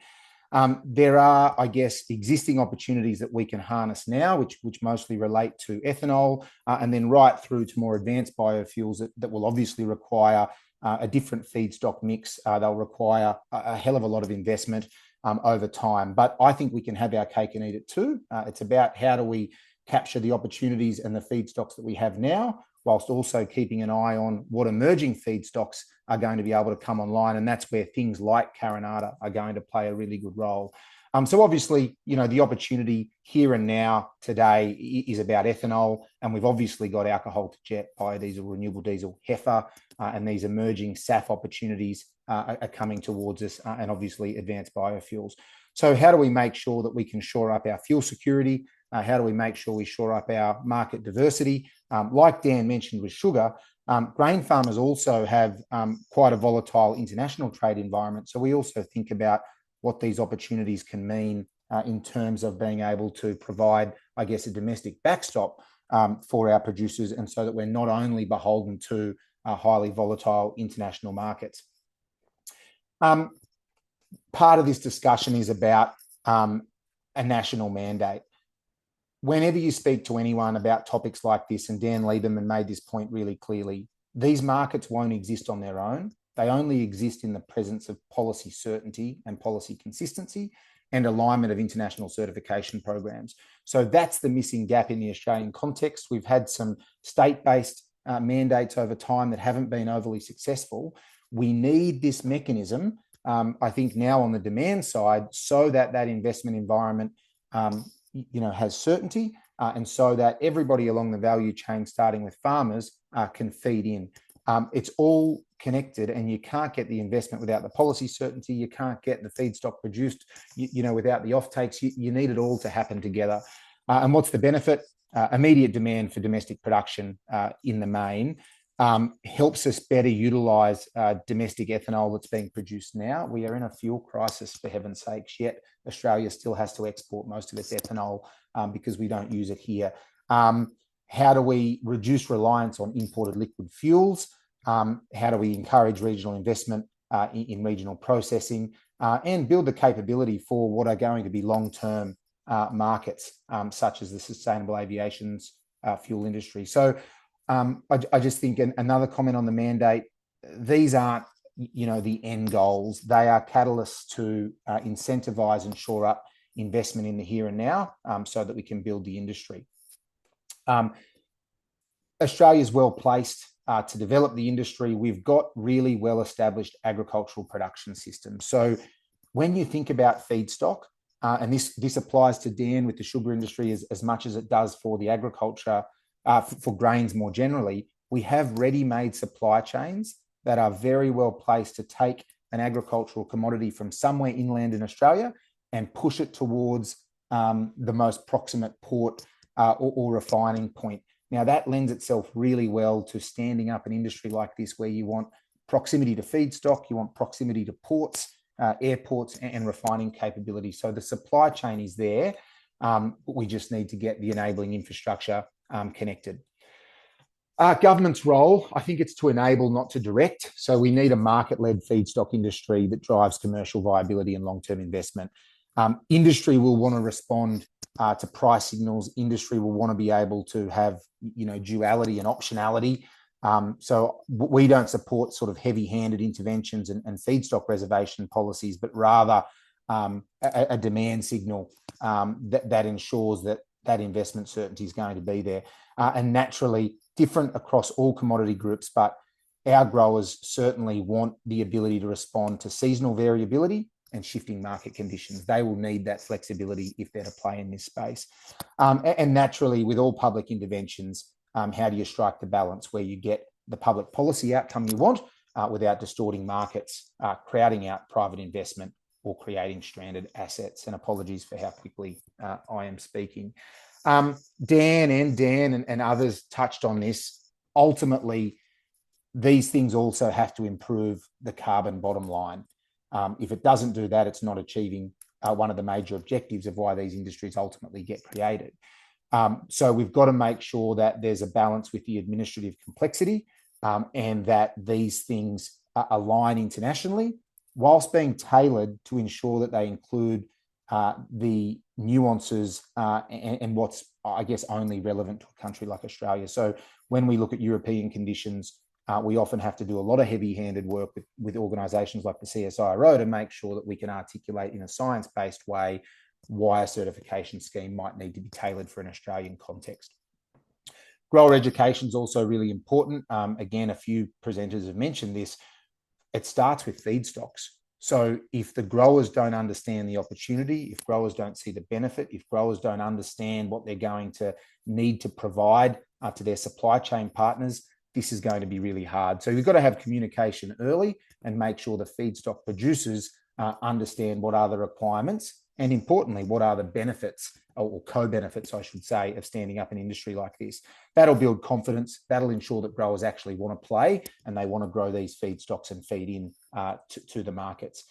There are, I guess, existing opportunities that we can harness now, which mostly relate to ethanol, and then right through to more advanced biofuels that will obviously require a different feedstock mix. They'll require a hell of a lot of investment over time. But I think we can have our cake and eat it too. It's about how do we capture the opportunities and the feedstocks that we have now, whilst also keeping an eye on what emerging feedstocks are going to be able to come online. And that's where things like carinata are going to play a really good role. So obviously, the opportunity here and now today is about ethanol, and we've obviously got alcohol to jet, biodiesel, renewable diesel, heifer, and these emerging SAF opportunities are coming towards us, and obviously advanced biofuels. So how do we make sure that we can shore up our fuel security? How do we make sure we shore up our market diversity? Like Dan mentioned with sugar, grain farmers also have quite a volatile international trade environment. So we also think about what these opportunities can mean in terms of being able to provide, I guess, a domestic backstop for our producers, and so that we're not only beholden to highly volatile international markets. Part of this discussion is about a national mandate. Whenever you speak to anyone about topics like this, and Dan Lieberman made this point really clearly, these markets won't exist on their own. They only exist in the presence of policy certainty and policy consistency. and alignment of international certification programs. So that's the missing gap in the Australian context. We've had some state-based mandates over time that haven't been overly successful. We need this mechanism, I think, now on the demand side, so that that investment environment has certainty, and so that everybody along the value chain, starting with farmers, can feed in. It's all connected, and you can't get the investment without the policy certainty. You can't get the feedstock produced, without the offtakes. You need it all to happen together. And what's the benefit? Immediate demand for domestic production in the main. Helps us better utilise domestic ethanol that's being produced now. We are in a fuel crisis, for heaven's sakes, yet Australia still has to export most of its ethanol because we don't use it here. How do we reduce reliance on imported liquid fuels? How do we encourage regional investment in regional processing and build the capability for what are going to be long-term markets, such as the sustainable aviation's fuel industry? So I just think another comment on the mandate, these aren't, the end goals. They are catalysts to incentivise and shore up investment in the here and now so that we can build the industry. Australia is well placed to develop the industry. We've got really well-established agricultural production systems. So when you think about feedstock, and this applies to Dan with the sugar industry as much as it does for the agriculture, for grains more generally, we have ready-made supply chains that are very well placed to take an agricultural commodity from somewhere inland in Australia and push it towards the most proximate port or refining point. Now, that lends itself really well to standing up an industry like this, where you want proximity to feedstock, you want proximity to ports, airports, and refining capability. So the supply chain is there. We just need to get the enabling infrastructure connected. Government's role, I think it's to enable, not to direct. So we need a market-led feedstock industry that drives commercial viability and long-term investment. Industry will want to respond to price signals. Industry will want to be able to have, duality and optionality. So we don't support sort of heavy-handed interventions and feedstock reservation policies, but rather a demand signal that ensures that investment certainty is going to be there. And naturally, different across all commodity groups, but our growers certainly want the ability to respond to seasonal variability and shifting market conditions. They will need that flexibility if they're to play in this space. And naturally, with all public interventions, how do you strike the balance where you get the public policy outcome you want without distorting markets, crowding out private investment, or creating stranded assets? And apologies for how quickly I am speaking. Dan and others touched on this. Ultimately, these things also have to improve the carbon bottom line. If it doesn't do that, it's not achieving one of the major objectives of why these industries ultimately get created. So we've got to make sure that there's a balance with the administrative complexity and that these things align internationally, whilst being tailored to ensure that they include the nuances and what's, I guess, only relevant to a country like Australia. So when we look at European conditions, we often have to do a lot of heavy-handed work with organisations like the CSIRO to make sure that we can articulate in a science-based way why a certification scheme might need to be tailored for an Australian context. Grower education is also really important. Again, a few presenters have mentioned this. It starts with feedstocks. So if the growers don't understand the opportunity, if growers don't see the benefit, if growers don't understand what they're going to need to provide to their supply chain partners, this is going to be really hard. So we've got to have communication early and make sure the feedstock producers understand what are the requirements and, importantly, what are the benefits or co-benefits, I should say, of standing up an industry like this. That'll build confidence. That'll ensure that growers actually want to play and they want to grow these feedstocks and feed in to the markets.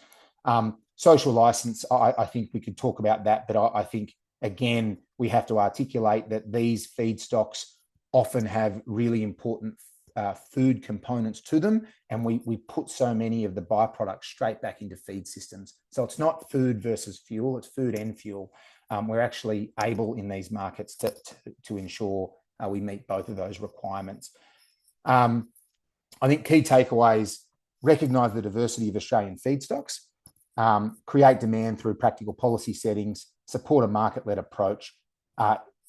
Social license, I think we could talk about that, but I think, again, we have to articulate that these feedstocks often have really important food components to them, and we put so many of the byproducts straight back into feed systems. So it's not food versus fuel, it's food and fuel. We're actually able in these markets to ensure we meet both of those requirements. I think key takeaways: recognise the diversity of Australian feedstocks, create demand through practical policy settings, support a market-led approach.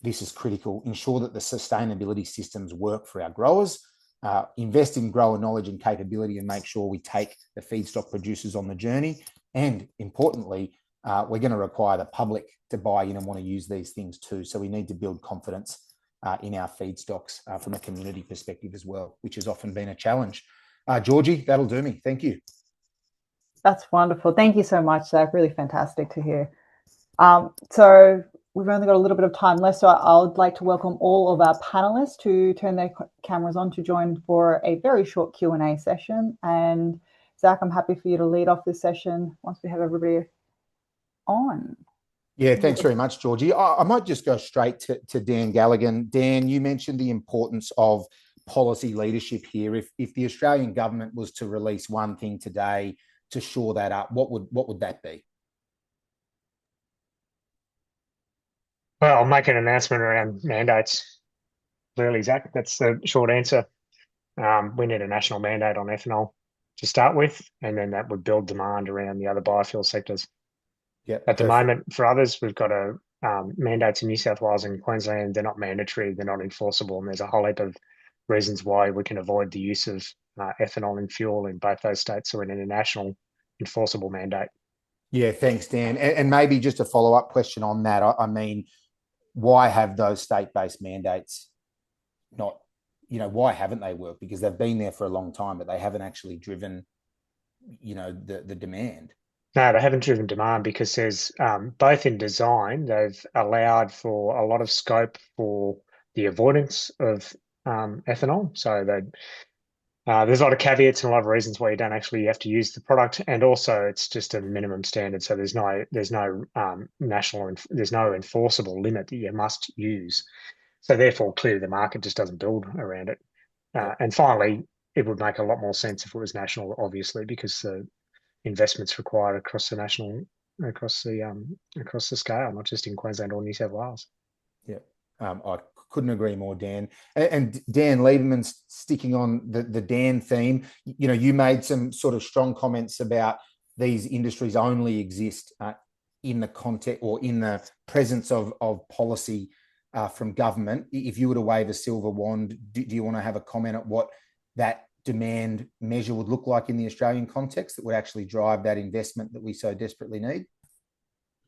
This is critical. Ensure that the sustainability systems work for our growers. Invest in grower knowledge and capability and make sure we take the feedstock producers on the journey. And importantly, we're going to require the public to buy in and want to use these things too. So we need to build confidence in our feedstocks from a community perspective as well, which has often been a challenge. Georgie, that'll do me. Thank you. That's wonderful. Thank you so much, Zach. Really fantastic to hear. So we've only got a little bit of time left, so I would like to welcome all of our panelists to turn their cameras on to join for a very short Q&A session. And Zach, I'm happy for you to lead off this session once we have everybody on. Yeah, thanks very much, Georgie. I might just go straight to Dan Galligan. Dan, you mentioned the importance of policy leadership here. If the Australian government was to release one thing today to shore that up, what would that be? Well, I'll make an announcement around mandates. Clearly, Zach, that's the short answer. We need a national mandate on ethanol to start with, and then that would build demand around the other biofuel sectors. Yeah. At the moment, for others, we've got mandates in New South Wales and Queensland. They're not mandatory, they're not enforceable, and there's a whole heap of reasons why we can avoid the use of ethanol in fuel in both those states. So we need a national enforceable mandate. Yeah, thanks, Dan. And maybe just a follow-up question on that. I mean, why have those state-based mandates not, why haven't they worked? Because they've been there for a long time, but they haven't actually driven, the demand. No, they haven't driven demand because there's both in design, they've allowed for a lot of scope for the avoidance of ethanol. So there's a lot of caveats and a lot of reasons why you don't actually have to use the product, and also it's just a minimum standard. So there's no enforceable limit that you must use. So therefore, clearly the market just doesn't build around it. And finally, it would make a lot more sense if it was national, obviously, because the investments required across the scale, not just in Queensland or New South Wales. Yeah, I couldn't agree more, Dan. And Dan Lieberman's sticking on the Dan theme. You made some sort of strong comments about these industries only exist in the context or in the presence of policy from government. If you were to wave a silver wand, do you want to have a comment at what that demand measure would look like in the Australian context that would actually drive that investment that we so desperately need?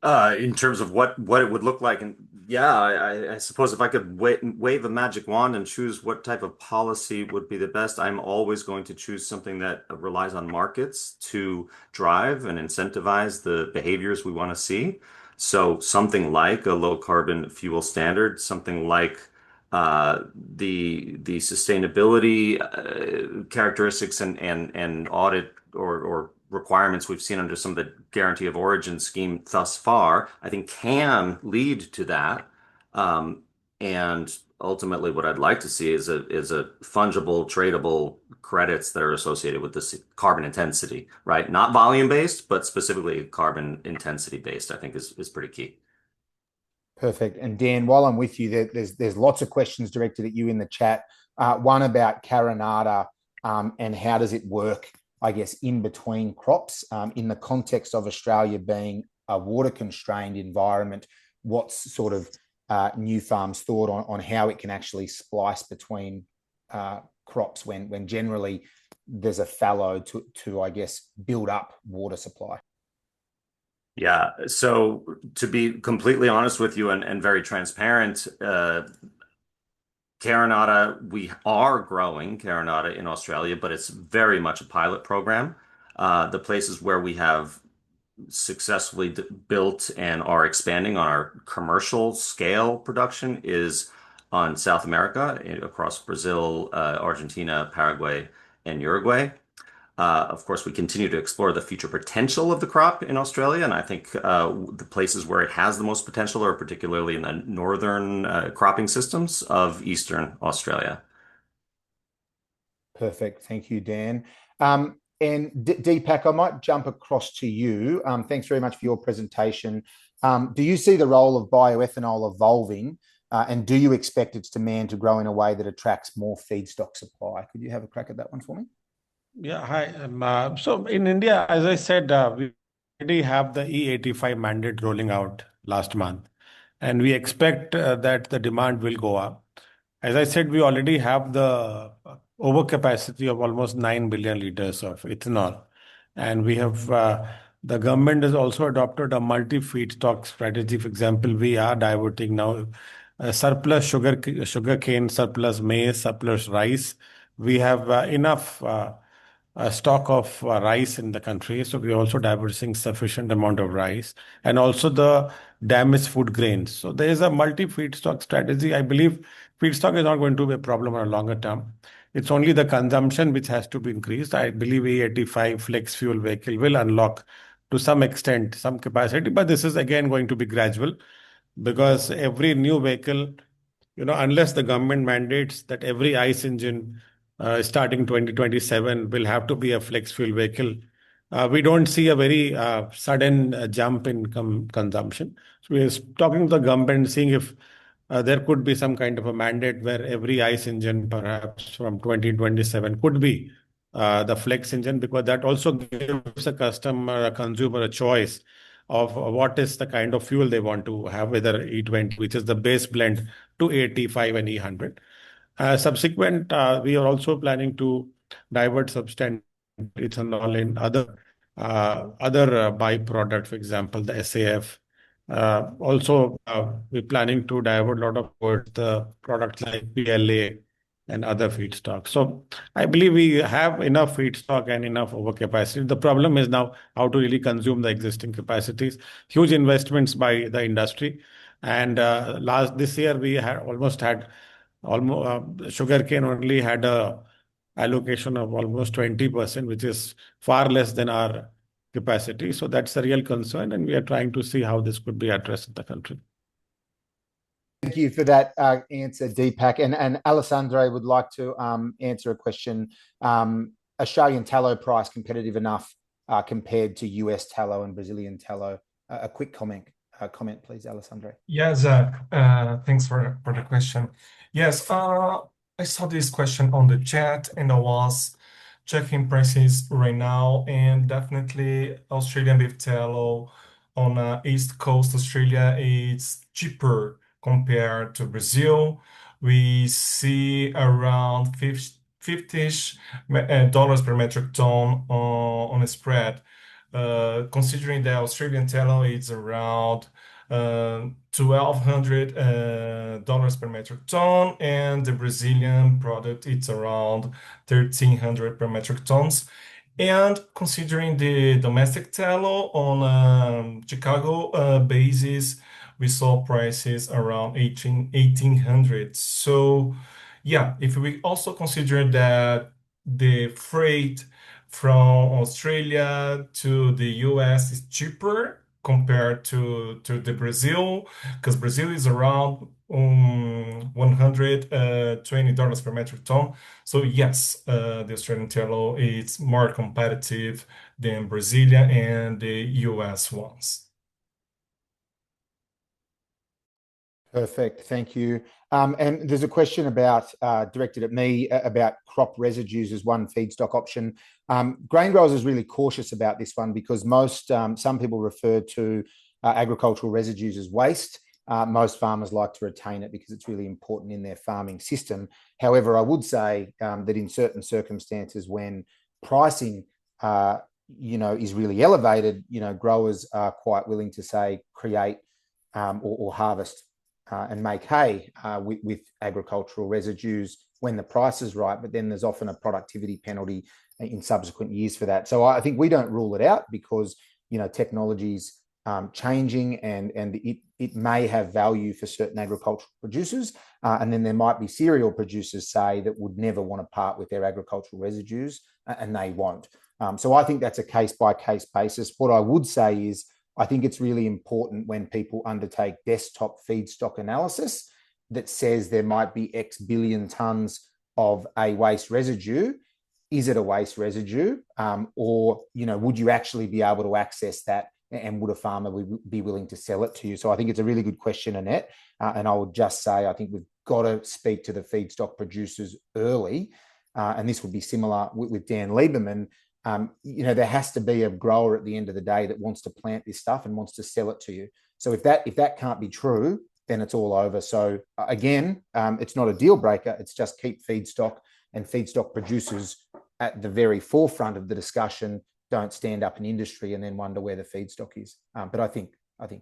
In terms of what it would look like, and I suppose if I could wave a magic wand and choose what type of policy would be the best, I'm always going to choose something that relies on markets to drive and incentivize the behaviors we want to see. So something like a low carbon fuel standard, something like the sustainability characteristics and audit or requirements we've seen under some of the guarantee of origin scheme thus far, I think can lead to that. And ultimately, what I'd like to see is a fungible, tradable credits that are associated with this carbon intensity, right? Not volume based, but specifically carbon intensity based, I think is pretty key. Perfect. And Dan, while I'm with you, there's lots of questions directed at you in the chat. One about Carinata and how does it work, I guess, in between crops in the context of Australia being a water-constrained environment. What's sort of New Farm's thought on how it can actually splice between crops when generally there's a fallow to I guess, build up water supply? Yeah. So to be completely honest with you and very transparent, Carinata, we are growing Carinata in Australia, but it's very much a pilot program. The places where we have successfully built and are expanding on our commercial scale production is on South America, across Brazil, Argentina, Paraguay, and Uruguay. Of course, we continue to explore the future potential of the crop in Australia, and I think the places where it has the most potential are particularly in the northern cropping systems of Eastern Australia. Perfect. Thank you, Dan. And Deepak, I might jump across to you. Thanks very much for your presentation. Do you see the role of bioethanol evolving, and do you expect its demand to grow in a way that attracts more feedstock supply? Could you have a crack at that one for me? Yeah, hi. So in India, as I said, we already have the E85 mandate rolling out last month, and we expect that the demand will go up. As I said, we already have the overcapacity of almost 9 billion liters of ethanol, and we have the government has also adopted a multi-feedstock strategy. For example, we are diverting now surplus sugar cane, surplus maize, surplus rice. We have enough stock of rice in the country, so we are also diverting sufficient amount of rice, and also the damaged food grains. So there is a multi-feedstock strategy. I believe feedstock is not going to be a problem on a longer term. It's only the consumption which has to be increased. I believe E85 flex fuel vehicle will unlock to some extent some capacity, but this is again going to be gradual because every new vehicle, unless the government mandates that every ICE engine starting 2027 will have to be a flex fuel vehicle, we don't see a very sudden jump in consumption. So we're talking to the government, seeing if there could be some kind of a mandate where every ICE engine, perhaps from 2027, could be the flex engine, because that also gives a consumer a choice of what is the kind of fuel they want to have, whether E20, which is the base blend, to 85 and E100. Subsequent, we are also planning to divert substantial ethanol in other byproduct, for example, the SAF. Also, we're planning to divert a lot of towards the products like PLA and other feedstock. So I believe we have enough feedstock and enough overcapacity. The problem is now how to really consume the existing capacities. Huge investments by the industry, and this year we had almost sugarcane only had a allocation of almost 20%, which is far less than our capacity. So that's a real concern, and we are trying to see how this could be addressed in the country. Thank you for that answer, Deepak. And Alexandre would like to answer a question. Australian tallow price competitive enough compared to US tallow and Brazilian tallow? A quick comment, please, Alexandre. Yeah, Zach, thanks for the question. Yes, I saw this question on the chat and I was checking prices right now, and definitely Australian beef tallow on East Coast Australia is cheaper compared to Brazil. We see around $50 per metric ton on a spread. Considering that Australian tallow is around $1,200 per metric ton, and the Brazilian product it's around 1,300 per metric tons. And considering the domestic tallow on Chicago basis, we saw prices around 1,800. So yeah, if we also consider that the freight from Australia to the US is cheaper compared to the Brazil, because Brazil is around $120 per metric ton. So yes, the Australian tallow is more competitive than Brazilian and the US ones. Perfect. Thank you. And there's a question directed at me about crop residues as one feedstock option. Grain growers is really cautious about this one because some people refer to agricultural residues as waste. Most farmers like to retain it because it's really important in their farming system. However, I would say that in certain circumstances when pricing is really elevated, growers are quite willing to say create or harvest and make hay with agricultural residues when the price is right, but then there's often a productivity penalty in subsequent years for that. So I think we don't rule it out because technology's changing and it may have value for certain agricultural producers, and then there might be cereal producers, say, that would never want to part with their agricultural residues, and they won't. So I think that's a case-by-case basis. What I would say is I think it's really important when people undertake desktop feedstock analysis that says there might be X billion tons of a waste residue. Is it a waste residue? Or would you actually be able to access that, and would a farmer be willing to sell it to you? So I think it's a really good question, Annette. And I would just say, I think we've got to speak to the feedstock producers early. And this would be similar with Dan Lieberman. there has to be a grower at the end of the day that wants to plant this stuff and wants to sell it to you. So if that can't be true, then it's all over. So again, it's not a deal breaker. It's just keep feedstock and feedstock producers at the very forefront of the discussion. Don't stand up in industry and then wonder where the feedstock is. But I think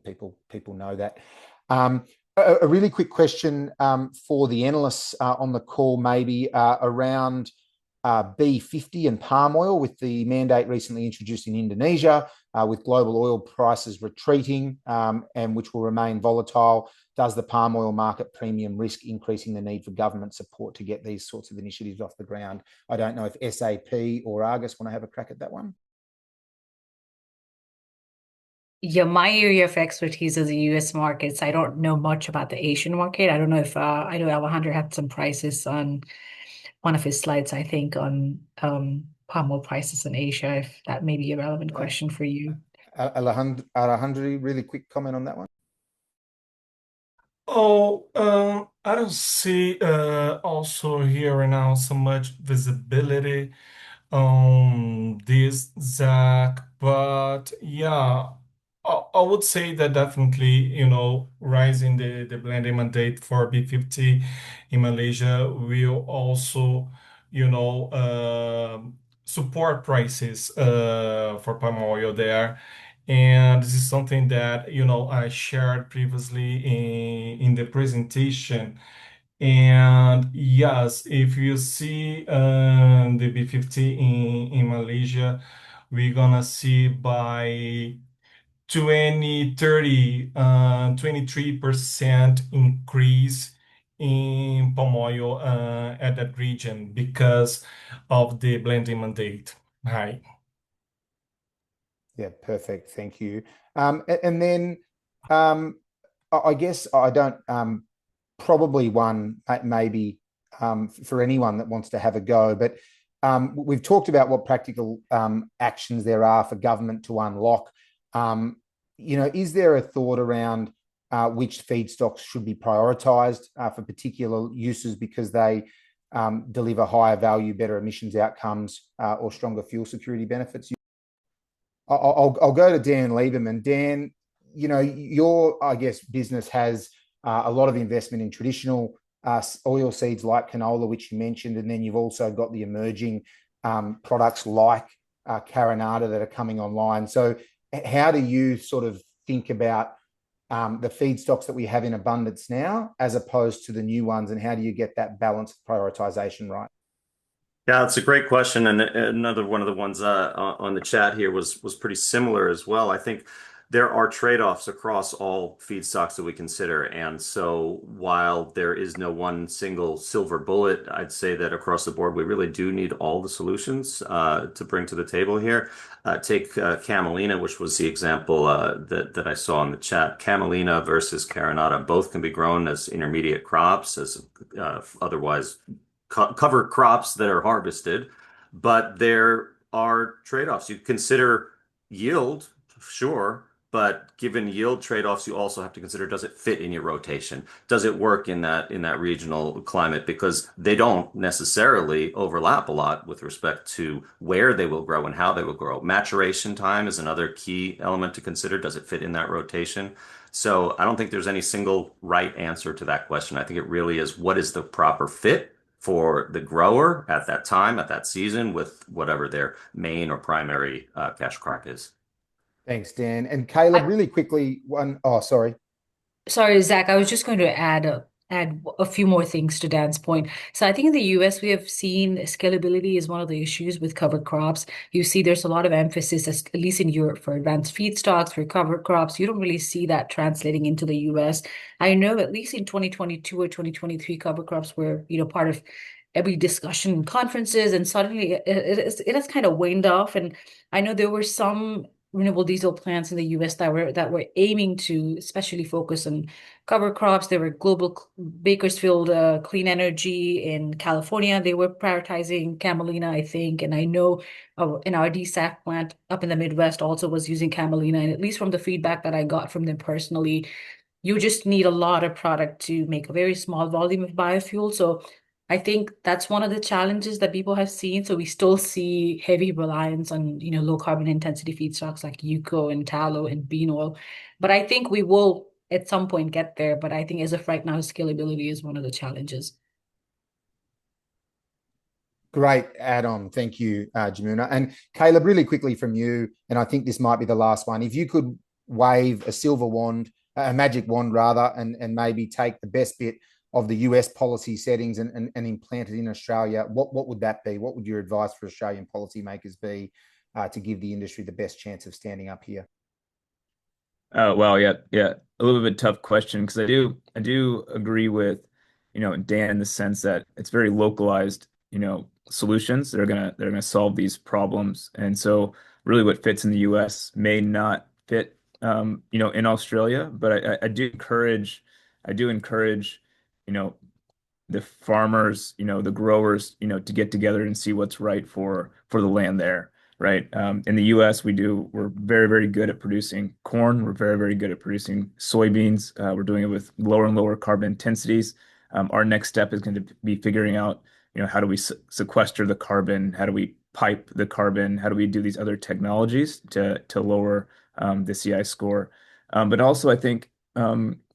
people know that. A really quick question for the analysts on the call, maybe around B50 and palm oil, with the mandate recently introduced in Indonesia, with global oil prices retreating and which will remain volatile. Does the palm oil market premium risk increasing the need for government support to get these sorts of initiatives off the ground? I don't know if SAP or Argus want to have a crack at that one. Yeah, my area of expertise is the US markets. I don't know much about the Asian market. I don't know if I know Alexandre had some prices on one of his slides, I think, on palm oil prices in Asia, if that may be a relevant question for you. Alexandre, really quick comment on that one. I don't see also here right now so much visibility on this, Zach, but yeah, I would say that definitely, rising the blending mandate for B50 in Malaysia will also, support prices for palm oil there. And this is something that, I shared previously in the presentation. And yes, if you see the B50 in Malaysia, we're gonna see by 2030, 23% increase in palm oil at that region because of the blending mandate. Hi. Yeah, perfect. Thank you. And then I guess I don't probably one maybe for anyone that wants to have a go, but we've talked about what practical actions there are for government to unlock. Is there a thought around which feedstocks should be prioritized for particular uses because they deliver higher value, better emissions outcomes, or stronger fuel security benefits? I'll go to Dan Lieberman. Dan, your, I guess, business has a lot of investment in traditional oil seeds like canola, which you mentioned, and then you've also got the emerging products like carinata that are coming online. So how do you sort of think about the feedstocks that we have in abundance now as opposed to the new ones, and how do you get that balanced prioritization right? Yeah, it's a great question, and another one of the ones on the chat here was pretty similar as well. I think there are trade-offs across all feedstocks that we consider, and so while there is no one single silver bullet, I'd say that across the board we really do need all the solutions to bring to the table here. Take camelina, which was the example that I saw in the chat. Camelina versus carinata both can be grown as intermediate crops, as otherwise cover crops that are harvested, but there are trade-offs. You consider yield, sure, but given yield trade-offs, you also have to consider, does it fit in your rotation? Does it work in that regional climate? Because they don't necessarily overlap a lot with respect to where they will grow and how they will grow. Maturation time is another key element to consider. Does it fit in that rotation? So I don't think there's any single right answer to that question. I think it really is, what is the proper fit for the grower at that time, at that season, with whatever their main or primary cash crop is. Thanks, Dan. And Caleb, really quickly, sorry. Sorry, Zach, I was just going to add a few more things to Dan's point. So I think in the US, we have seen scalability is one of the issues with cover crops. You see there's a lot of emphasis, at least in Europe, for advanced feedstocks, for cover crops. You don't really see that translating into the US. I know at least in 2022 or 2023, cover crops were, part of every discussion in conferences, and suddenly it has kind of waned off. And I know there were some renewable diesel plants in the US that were aiming to especially focus on cover crops. There were global Bakersfield Clean Energy in California. They were prioritizing camelina, I think. And I know in our DSAF plant up in the Midwest also was using camelina. And at least from the feedback that I got from them personally, you just need a lot of product to make a very small volume of biofuel. So I think that's one of the challenges that people have seen. So we still see heavy reliance on, low carbon intensity feedstocks like UCO and tallow and bean oil. But I think we will at some point get there. But I think as of right now, scalability is one of the challenges. Great add-on. Thank you, Jamuna. And Caleb, really quickly from you, and I think this might be the last one. If you could wave a silver wand, a magic wand rather, and maybe take the best bit of the US policy settings and implant it in Australia, what would that be? What would your advice for Australian policymakers be to give the industry the best chance of standing up here? Well, yeah, a little bit tough question because I do agree with, Dan in the sense that it's very localized, solutions that are gonna solve these problems. And so really what fits in the US may not fit, in Australia, but I do encourage, you know, the farmers, the growers, to get together and see what's right for the land there, right? In the U.S., we're very, very good at producing corn. We're very, very good at producing soybeans. We're doing it with lower and lower carbon intensities. Our next step is going to be figuring out, how do we sequester the carbon? How do we pipe the carbon? How do we do these other technologies to lower the CI score? But also, I think,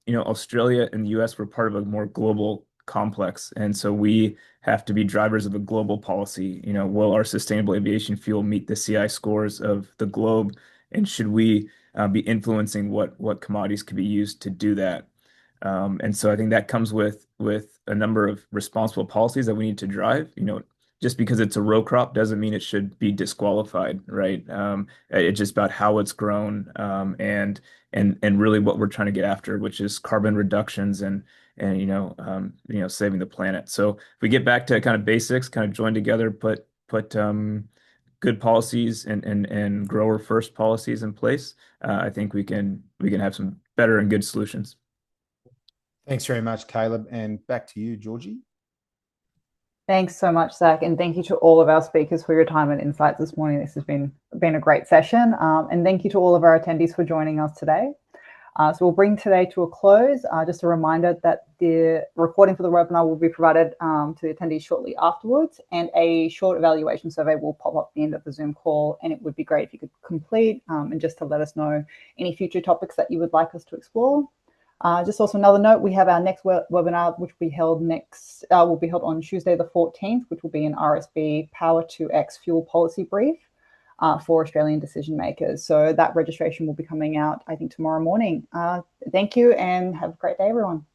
Australia and the U.S. were part of a more global complex. And so we have to be drivers of a global policy. Will our sustainable aviation fuel meet the CI scores of the globe? And should we be influencing what commodities could be used to do that? And so I think that comes with a number of responsible policies that we need to drive. Just because it's a row crop doesn't mean it should be disqualified, right? It's just about how it's grown, and really what we're trying to get after, which is carbon reductions and saving the planet. So if we get back to kind of basics, kind of join together, put good policies and grower first policies in place, I think we can have some better and good solutions. Thanks very much, Caleb. And back to you, Georgie. Thanks so much, Zach, and thank you to all of our speakers for your time and insights this morning. This has been a great session, and thank you to all of our attendees for joining us today. So we'll bring today to a close. Just a reminder that the recording for the webinar will be provided to the attendees shortly afterwards, and a short evaluation survey will pop up at the end of the Zoom call, and it would be great if you could complete and just to let us know any future topics that you would like us to explore. Just also another note, we have our next webinar, which will be held on Tuesday the 14th, which will be an RSB Power to X fuel policy brief for Australian decision makers. So that registration will be coming out, I think, tomorrow morning. Thank you and have a great day, everyone.